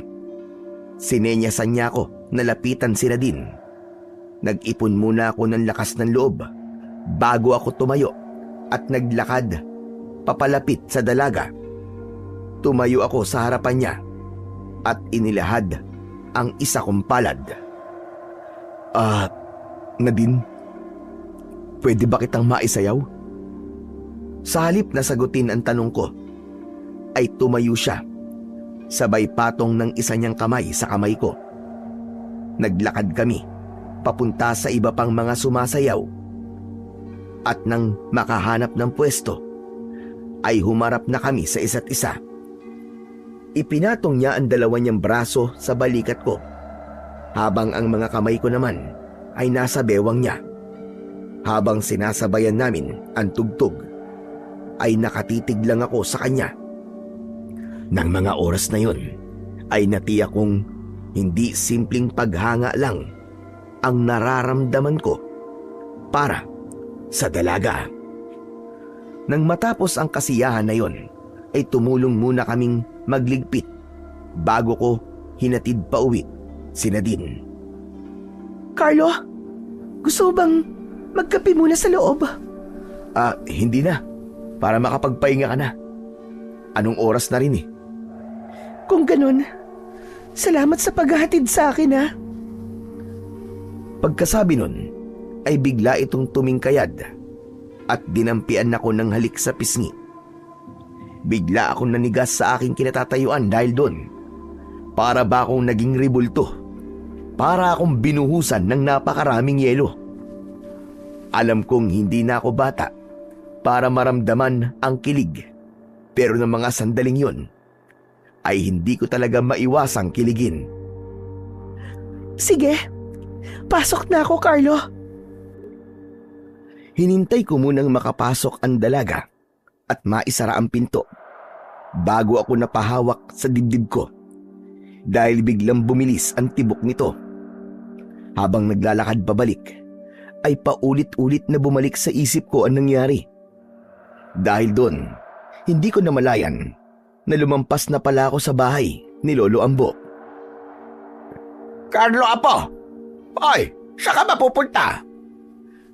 sinenyasan niya ako na lapitan sila din. Nag-ipon muna ako ng lakas ng loob bago ako tumayo at naglakad papalapit sa dalaga. Tumayo ako sa harapan niya at inilahad ang isa kong palad. Nadine, pwede ba kitang maisayaw? Sa halip na sagutin ang tanong ko, ay tumayo siya, sabay patong ng isa niyang kamay sa kamay ko. Naglakad kami papunta sa iba pang mga sumasayaw. At nang makahanap ng pwesto, ay humarap na kami sa isa't isa. Ipinatong niya ang dalawa niyang braso sa balikat ko, habang ang mga kamay ko naman ay nasa bewang niya. Habang sinasabayan namin ang tugtog, ay nakatitig lang ako sa kanya. Nang mga oras na yun, ay natiyak kong hindi simpleng paghanga lang ang nararamdaman ko para sa dalaga. Nang matapos ang kasiyahan na yon, ay tumulong muna kaming magligpit bago ko hinatid pa uwi si Nadine. Carlo, gusto bang magkape muna sa loob? Hindi na. Para makapagpahinga ka na. Anong oras na rin eh. Kung ganun, salamat sa paghahatid sa akin ha. Pagkasabi nun, ay bigla itong tumingkayad at dinampian ako ng halik sa pisngi. Bigla akong nanigas sa aking kinatatayuan dahil doon. Para ba akong naging ribulto? Para akong binuhusan ng napakaraming yelo. Alam kong hindi na ako bata para maramdaman ang kilig. Pero ng mga sandaling yon, ay hindi ko talaga maiwasang kiligin. Sige, pasok na ako, Carlo. Hinintay ko munang makapasok ang dalaga at maisara ang pinto bago ako napahawak sa dibdib ko dahil biglang bumilis ang tibok nito. Habang naglalakad pabalik, ay paulit-ulit na bumalik sa isip ko ang nangyari. Dahil doon, hindi ko namalayan na lumampas na pala ako sa bahay ni Lolo Ambo. Carlo, Apo! Hoy, saan ka mapupunta?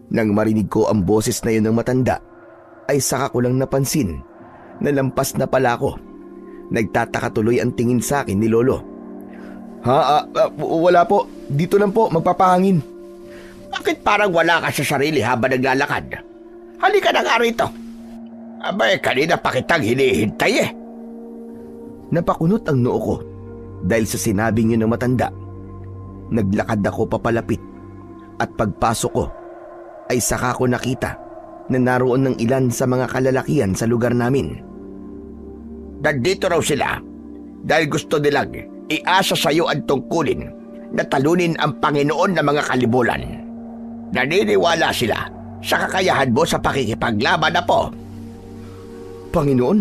Nang marinig ko ang boses na yun ng matanda, ay saka ko lang napansin na lampas na pala ako. Nagtataka tuloy ang tingin sa akin ni Lolo. Wala po. Dito lang po, magpapahangin. Bakit parang wala ka sa sarili habang naglalakad? Halika na nga rito. Abay, kanina pa kitang hinihintay eh. Napakunot ang noo ko dahil sa sinabing yun ng matanda. Naglakad ako papalapit at pagpasok ko ay saka ko nakita na naroon ng ilan sa mga kalalakihan sa lugar namin. Nandito raw sila dahil gusto nilang iasa sa iyo ang tungkulin na talunin ang Panginoon ng mga kalibulan. Naniniwala sila sa kakayahan mo sa pakikipaglaban na po. Panginoon?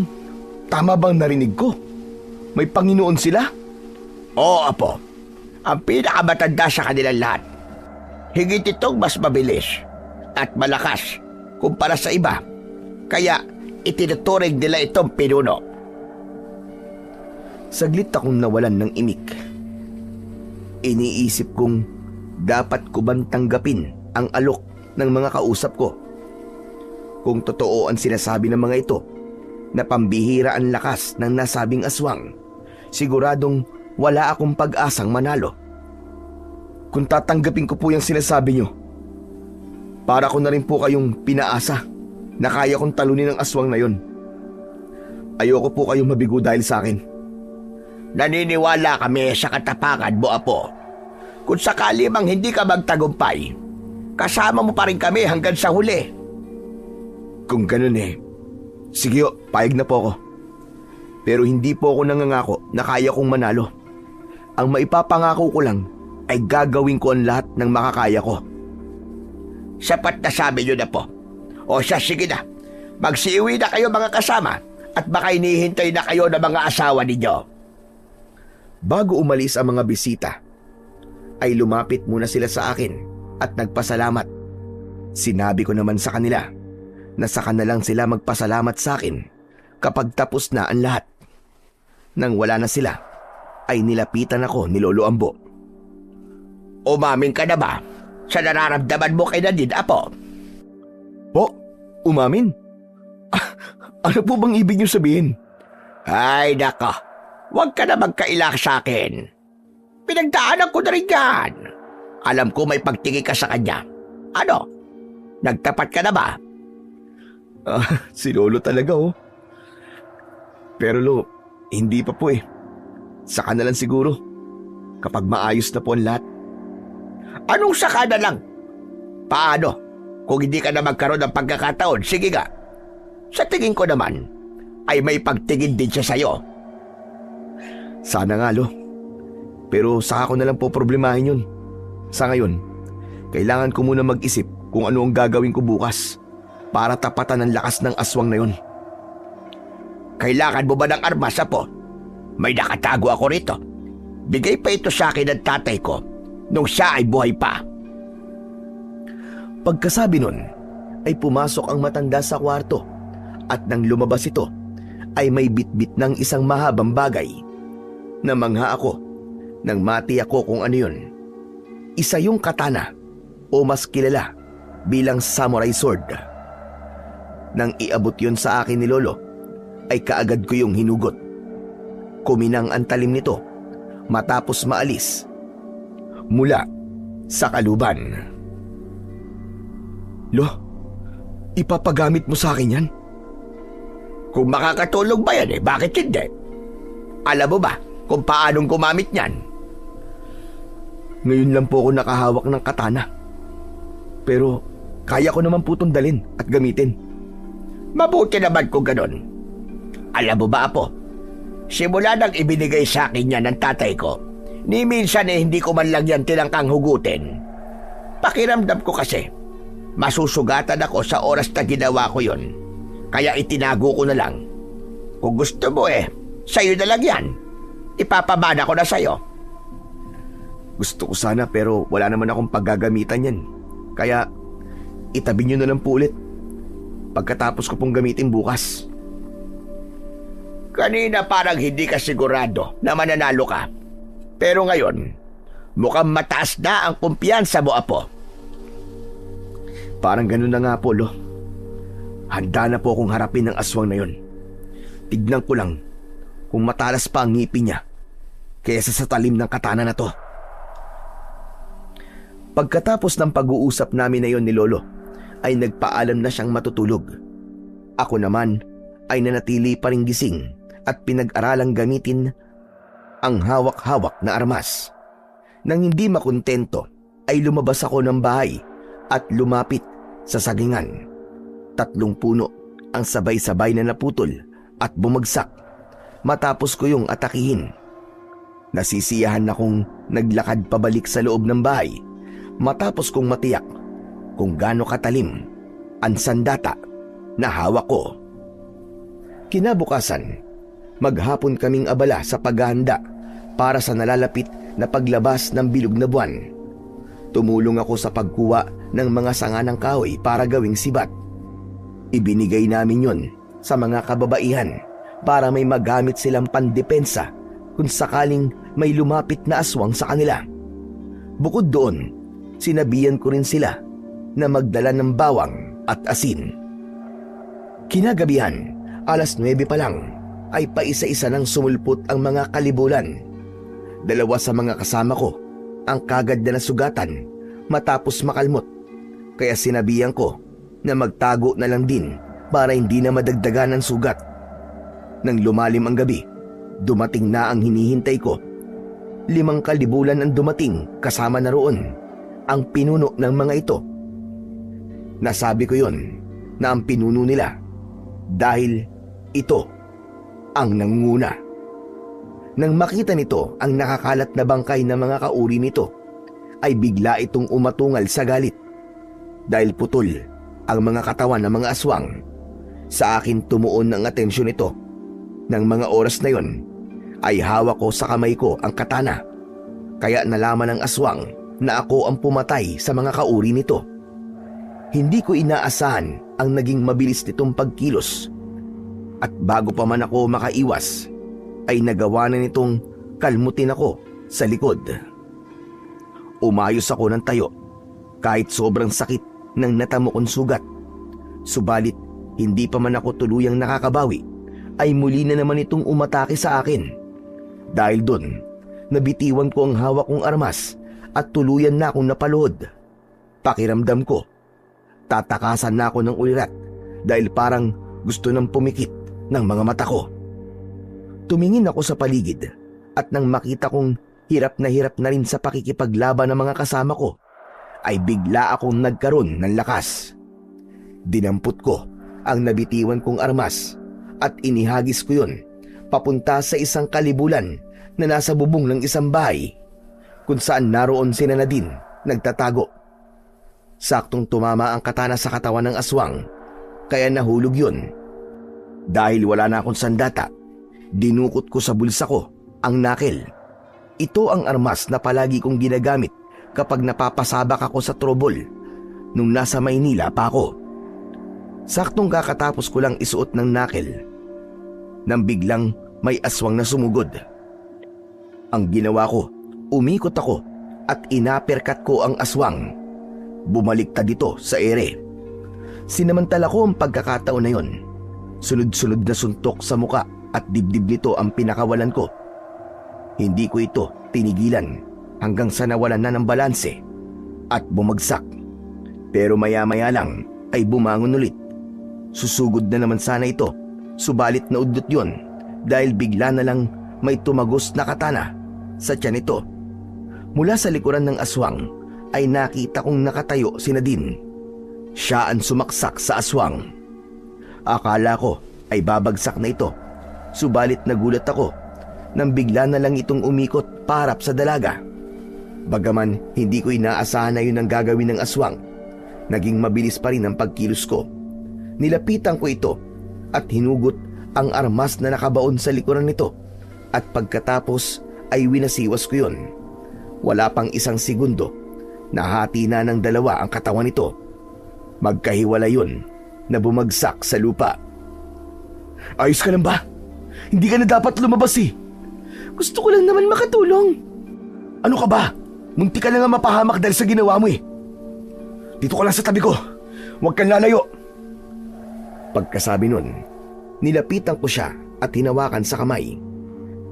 Tama bang narinig ko? May Panginoon sila? Oo, Apo. Ang pinakamatanda sa kanilang lahat. Higit itong mas mabilis at malakas kumpara sa iba. Kaya itinuturing nila itong pinuno. Saglit akong nawalan ng imik. Iniisip kong dapat ko bang tanggapin ang alok ng mga kausap ko. Kung totoo ang sinasabi ng mga ito na pambihira ang lakas ng nasabing aswang, siguradong wala akong pag-asang manalo. Kung tatanggapin ko po yung sinasabi nyo, para ko na rin po kayong pinaasa na kaya kong talunin ang aswang na yon. Ayoko po kayong mabigo dahil sa akin. Naniniwala kami sa katapangan mo, Apo. Kung sakali mang hindi ka magtagumpay, kasama mo pa rin kami hanggang sa huli. Kung ganun sige payag na po ako. Pero hindi po ako nangangako na kaya kong manalo. Ang maipapangako ko lang ay gagawin ko ang lahat ng makakaya ko. Sapat na sabi nyo na po. O siya, sige na. Magsiuwi na kayo mga kasama at baka inihintay na kayo ng mga asawa ninyo. Bago umalis ang mga bisita, ay lumapit muna sila sa akin at nagpasalamat. Sinabi ko naman sa kanila na saka na lang sila magpasalamat sa akin kapag tapos na ang lahat. Nang wala na sila, ay nilapitan ako ni Lolo Ambo. Umamin ka na ba sa nararamdaman mo kay Nadine, Apo? Po? Umamin? Ano po bang ibig niyo sabihin? Ay, nako. Huwag ka na magkailak sa akin. Pinagdaanan ko na rin yan. Alam ko may pagtingin ka sa kanya. Ano? Nagtapat ka na ba? Si Lolo talaga Pero Lo, hindi pa po Saka na lang siguro. Kapag maayos na po ang lahat. Anong saka na lang? Paano? Kung hindi ka na magkaroon ng pagkakataon, sige nga. Sa tingin ko naman, ay may pagtingin din siya sa'yo. Sana nga, Lo. Pero saka ko na lang po problemahin yun. Sa ngayon, kailangan ko muna mag-isip kung ano ang gagawin ko bukas para tapatan ang lakas ng aswang na yun. Kailangan mo ba ng armas, Apo? May nakatago ako rito. Bigay pa ito sa akin ng tatay ko nung siya ay buhay pa. Pagkasabi nun, ay pumasok ang matanda sa kwarto at nang lumabas ito, ay may bitbit ng isang mahabang bagay. Namangha ako nang mati ako kung ano yun. Isa yung katana o mas kilala bilang samurai sword. Nang iabot yun sa akin ni Lolo, ay kaagad ko yung hinugot. Kuminang ang talim nito matapos maalis mula sa kaluban. Lo, ipapagamit mo sa akin yan? Kung makakatulong ba yan bakit hindi? Alam mo ba kung paanong gumamit niyan? Ngayon lang po ako nakahawak ng katana. Pero kaya ko naman po itong dalhin at gamitin. Mabuti naman kung ganon. Alam mo ba, Apo? Simula nang ibinigay sa akin yan ng tatay ko, ni minsan hindi ko man lang yan tinangkang hugutin. Pakiramdam ko kasi, masusugatan ako sa oras na ginawa ko yon. Kaya itinago ko na lang. Kung gusto mo sa'yo na lang yan. Ipapamana ko na sa'yo. Gusto ko sana pero wala naman akong paggagamitan yan. Kaya itabi nyo na lang po ulit pagkatapos ko pong gamitin bukas. Kanina parang hindi ka sigurado na mananalo ka. Pero ngayon, mukhang mataas na ang kumpiyansa mo, Apo. Parang ganun na nga po, Lo. Handa na po akong harapin ang aswang na yon. Tignan ko lang kung matalas pa ang ngipin niya kaysa sa talim ng katana na to. Pagkatapos ng pag-uusap namin na yon ni Lolo, ay nagpaalam na siyang matutulog. Ako naman ay nanatili pa ring gising at pinag-aralang gamitin ang hawak-hawak na armas. Nang hindi makontento, ay lumabas ako ng bahay at lumapit sa sagingan. 3 puno ang sabay-sabay na naputol at bumagsak matapos ko yung atakihin. Nasisiyahan akong naglakad pabalik sa loob ng bahay matapos kong matiyak kung gaano katalim ang sandata na hawak ko. Kinabukasan, maghapon kaming abala sa paghahanda para sa nalalapit na paglabas ng bilog na buwan. Tumulong ako sa pagkuha ng mga sanga ng kahoy para gawing sibat. Ibinigay namin yon sa mga kababaihan para may magamit silang pandepensa kung sakaling may lumapit na aswang sa kanila. Bukod doon, sinabihan ko rin sila na magdala ng bawang at asin. Kinagabihan, 9:00 pa lang, ay paisa-isa nang sumulpot ang mga kalibulan. 2 sa mga kasama ko ang kagad na nasugatan matapos makalmot, kaya sinabihan ko na magtago na lang din para hindi na madagdagan ng sugat. Nang lumalim ang gabi, dumating na ang hinihintay ko. 5 kalibulan ang dumating, kasama na roon ang pinuno ng mga ito. Nasabi ko yon na ang pinuno nila dahil ito ang nangunguna. Nang makita nito ang nakakalat na bangkay ng mga kauri nito, ay bigla itong umatungal sa galit. Dahil putol ang mga katawan ng mga aswang, sa akin tumuon ang atensyon nito. Nang mga oras na yon, ay hawak ko sa kamay ko ang katana. Kaya nalaman ng aswang na ako ang pumatay sa mga kauri nito. Hindi ko inaasahan ang naging mabilis nitong pagkilos. At bago pa man ako makaiwas, ay nagawa na nitong kalmutin ako sa likod. Umayos ako ng tayo kahit sobrang sakit ng natamo kong sugat. Subalit hindi pa man ako tuluyang nakakabawi, ay muli na naman itong umatake sa akin. Dahil doon, nabitiwan ko ang hawak kong armas at tuluyan na akong napaluhod. Pakiramdam ko, tatakasan na ako ng ulirat dahil parang gusto nang pumikit ng mga mata ko. Tumingin ako sa paligid at nang makita kong hirap na rin sa pakikipaglaban ng mga kasama ko, ay bigla akong nagkaroon ng lakas. Dinampot ko ang nabitiwan kong armas at inihagis ko yun papunta sa isang kalibulan na nasa bubong ng isang bahay kung saan naroon si Nadine nagtatago. Saktong tumama ang katana sa katawan ng aswang, kaya nahulog yun. Dahil wala na akong sandata, dinukot ko sa bulsa ko ang nakel. Ito ang armas na palagi kong ginagamit kapag napapasabak ako sa trouble nung nasa Maynila pa ako. Saktong kakatapos ko lang isuot ng nakel nang biglang may aswang na sumugod. Ang ginawa ko, umikot ako at inaperkat ko ang aswang. Bumaliktad ito sa ere. Sinamantala ko ang pagkakataon na yon. Sunod-sunod na suntok sa muka at dibdib nito ang pinakawalan ko. Hindi ko ito tinigilan hanggang sa nawalan na ng balanse at bumagsak. Pero maya-maya lang ay bumangon ulit. Susugod na naman sana ito, subalit naudlot yon dahil bigla na lang may tumagos na katana sa tiyan nito. Mula sa likuran ng aswang ay nakita kong nakatayo si Nadine. Siya ang sumaksak sa aswang. Akala ko ay babagsak na ito, subalit nagulat ako nang bigla na lang itong umikot paharap sa dalaga. Bagaman hindi ko inaasahan na yun ang gagawin ng aswang, naging mabilis pa rin ang pagkilos ko. Nilapitan ko ito at hinugot ang armas na nakabaon sa likuran nito at pagkatapos ay winasiwas ko yun. Wala pang 1 segundo, nahati na ng 2 ang katawan nito. Magkahiwalay yun na bumagsak sa lupa. Ayos ka lang ba? Hindi ka na dapat lumabas eh. Gusto ko lang naman makatulong. Ano ka ba? Munti ka na nga mapahamak dahil sa ginawa mo eh. Dito ka lang sa tabi ko. Huwag kang lalayo. Pagkasabi nun, nilapitan ko siya at hinawakan sa kamay.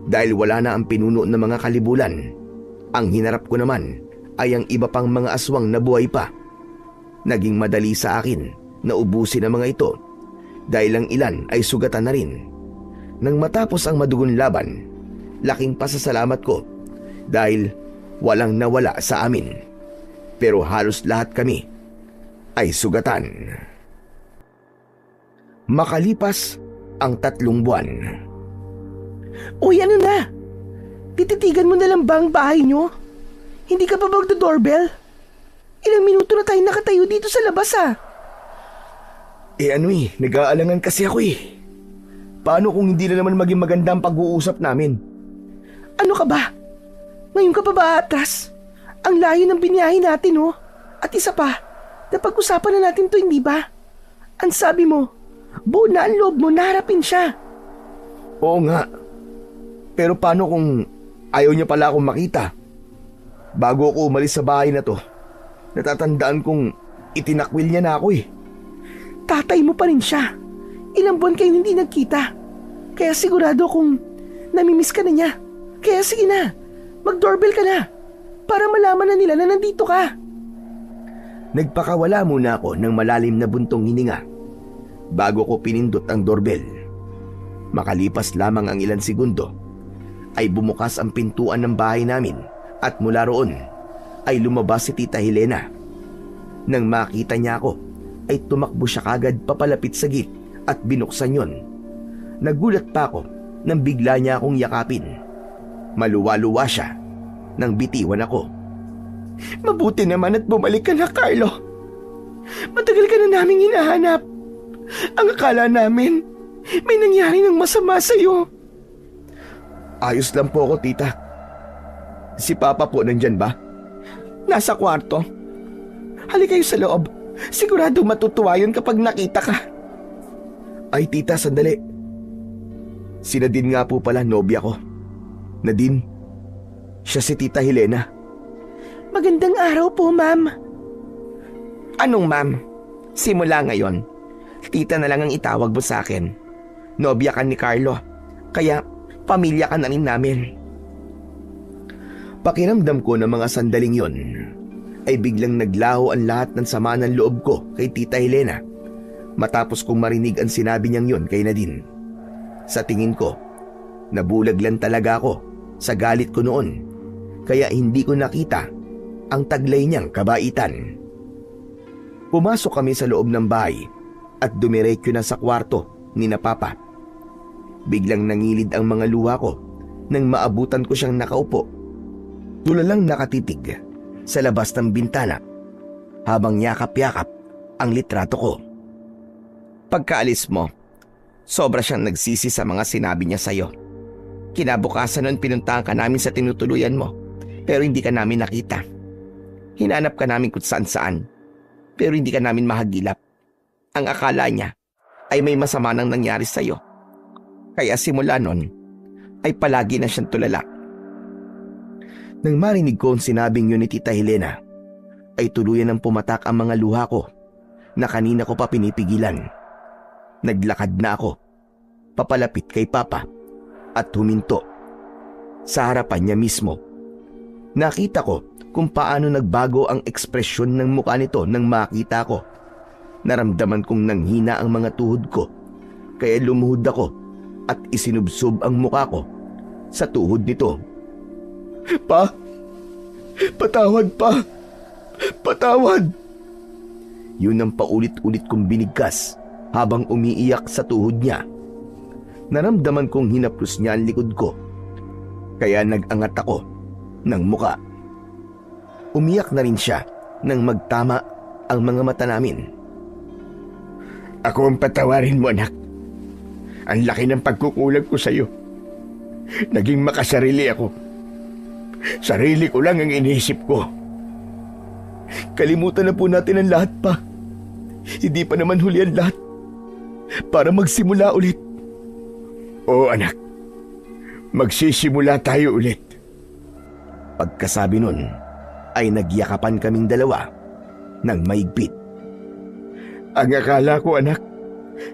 Dahil wala na ang pinuno ng mga kalibulan, ang hinarap ko naman ay ang iba pang mga aswang na buhay pa. Naging madali sa akin na ubusin ang mga ito dahil ang ilan ay sugatan na rin. Nang matapos ang madugon laban, laking pasasalamat ko dahil walang nawala sa amin. Pero halos lahat kami ay sugatan. Makalipas ang 3 buwan. Uy, ano na? Tititigan mo na lang ba ang bahay nyo? Hindi ka pa ba magdo-doorbell? Ilang minuto na tayo nakatayo dito sa labas Nag-aalangan kasi ako eh. Paano kung hindi na naman maging maganda ang pag-uusap namin? Ano ka ba? Ngayon ka pa ba atras? Ang layo ng biniyahe natin At isa pa, napag-usapan na natin to, hindi ba? Ang sabi mo, buo na ang loob mo na harapin siya. Oo nga. Pero paano kung ayaw niya pala akong makita? Bago ako umalis sa bahay na to, natatandaan kong itinakwil niya na ako eh. Tatay mo pa rin siya. Ilang buwan kayo hindi nagkita. Kaya sigurado kung namimiss ka na niya. Kaya sige na, mag-doorbell ka na. Para malaman na nila na nandito ka. Nagpakawala muna ako ng malalim na buntong hininga bago ko pinindot ang doorbell. Makalipas lamang ang ilang segundo, ay bumukas ang pintuan ng bahay namin at mula roon ay lumabas si Tita Helena. Nang makita niya ako, ay tumakbo siya kagad papalapit sa gate at binuksan yon. Nagulat pa ako nang bigla niya akong yakapin. Maluwa-luwa siya nang bitiwan ako. Mabuti naman at bumalik ka na, Carlo. Matagal ka na naming hinahanap. Ang akala namin, may nangyari ng masama sa'yo. Ayos lang po ako, tita. Si Papa po nandyan ba? Nasa kwarto. Halika kayo sa loob. Sigurado matutuwa yun kapag nakita ka. Ay, tita, sandali. Si Nadine nga po pala, nobya ko. Nadine, siya si Tita Helena. Magandang araw po, ma'am. Anong ma'am? Simula ngayon, tita na lang ang itawag mo sa akin. Nobya ka ni Carlo, kaya pamilya ka na rin namin. Pakiramdam ko ng mga sandaling yon ay biglang naglaho ang lahat ng sama ng loob ko kay Tita Helena matapos kong marinig ang sinabi niyang yon kay Nadine. Sa tingin ko, nabulag lang talaga ako sa galit ko noon kaya hindi ko nakita ang taglay niyang kabaitan. Pumasok kami sa loob ng bahay at dumiretso na sa kwarto ni na Papa. Biglang nangilid ang mga luha ko nang maabutan ko siyang nakaupo. Tulalang nakatitig sa labas ng bintana habang yakap-yakap ang litrato ko. Pagkaalis mo, sobra siyang nagsisi sa mga sinabi niya sa'yo. Kinabukasan nun pinuntahan ka namin sa tinutuluyan mo, pero hindi ka namin nakita. Hinanap ka namin kung saan-saan, pero hindi ka namin mahagilap. Ang akala niya ay may masama nang nangyari sa'yo. Kaya simula nun, ay palagi na siyang tulala. Nang marinig ko ang sinabing yun ni Tita Helena, ay tuluyan ng pumatak ang mga luha ko na kanina ko pa pinipigilan. Naglakad na ako, papalapit kay Papa at huminto. Sa harapan niya mismo, nakita ko kung paano nagbago ang ekspresyon ng mukha nito nang makita ko. Naramdaman kong nanghina ang mga tuhod ko, kaya lumuhod ako at isinubsob ang mukha ko sa tuhod nito. Pa! Patawad, Pa! Patawad! Yun ang paulit-ulit kong binigkas habang umiiyak sa tuhod niya. Naramdaman kong hinaplos niya ang likod ko, kaya nag-angat ako ng muka. Umiyak na rin siya nang magtama ang mga mata namin. Ako ang patawarin mo, anak. Ang laki ng pagkukulang ko sa'yo. Naging makasarili ako. Sarili ko lang ang iniisip ko. Kalimutan na po natin ang lahat, Pa. Hindi pa naman huli ang lahat. Para magsimula ulit. Oo, anak. Magsisimula tayo ulit. Pagkasabi nun, ay nagyakapan kaming dalawa ng maigpit. Ang akala ko, anak,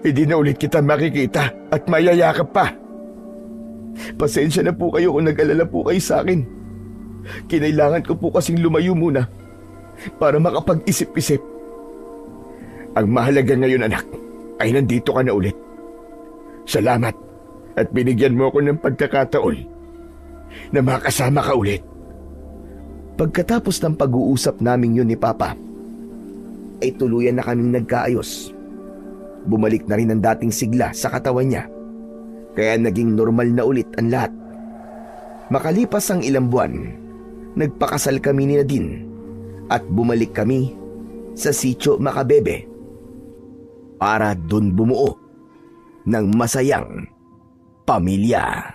hindi na ulit kita makikita at mayayakap pa. Pasensya na po kayo kung nag-alala po kayo sa akin. Kinailangan ko po kasing lumayo muna para makapag-isip-isip. Ang mahalaga ngayon, anak, ay nandito ka na ulit. Salamat at binigyan mo ako ng pagkakataon na makasama ka ulit. Pagkatapos ng pag-uusap naming yun ni Papa, ay tuluyan na kaming nagkaayos. Bumalik na rin ang dating sigla sa katawan niya, kaya naging normal na ulit ang lahat. Makalipas ang ilang buwan, nagpakasal kami ni Nadine at bumalik kami sa Sitio Macabebe para dun bumuo ng masayang pamilya.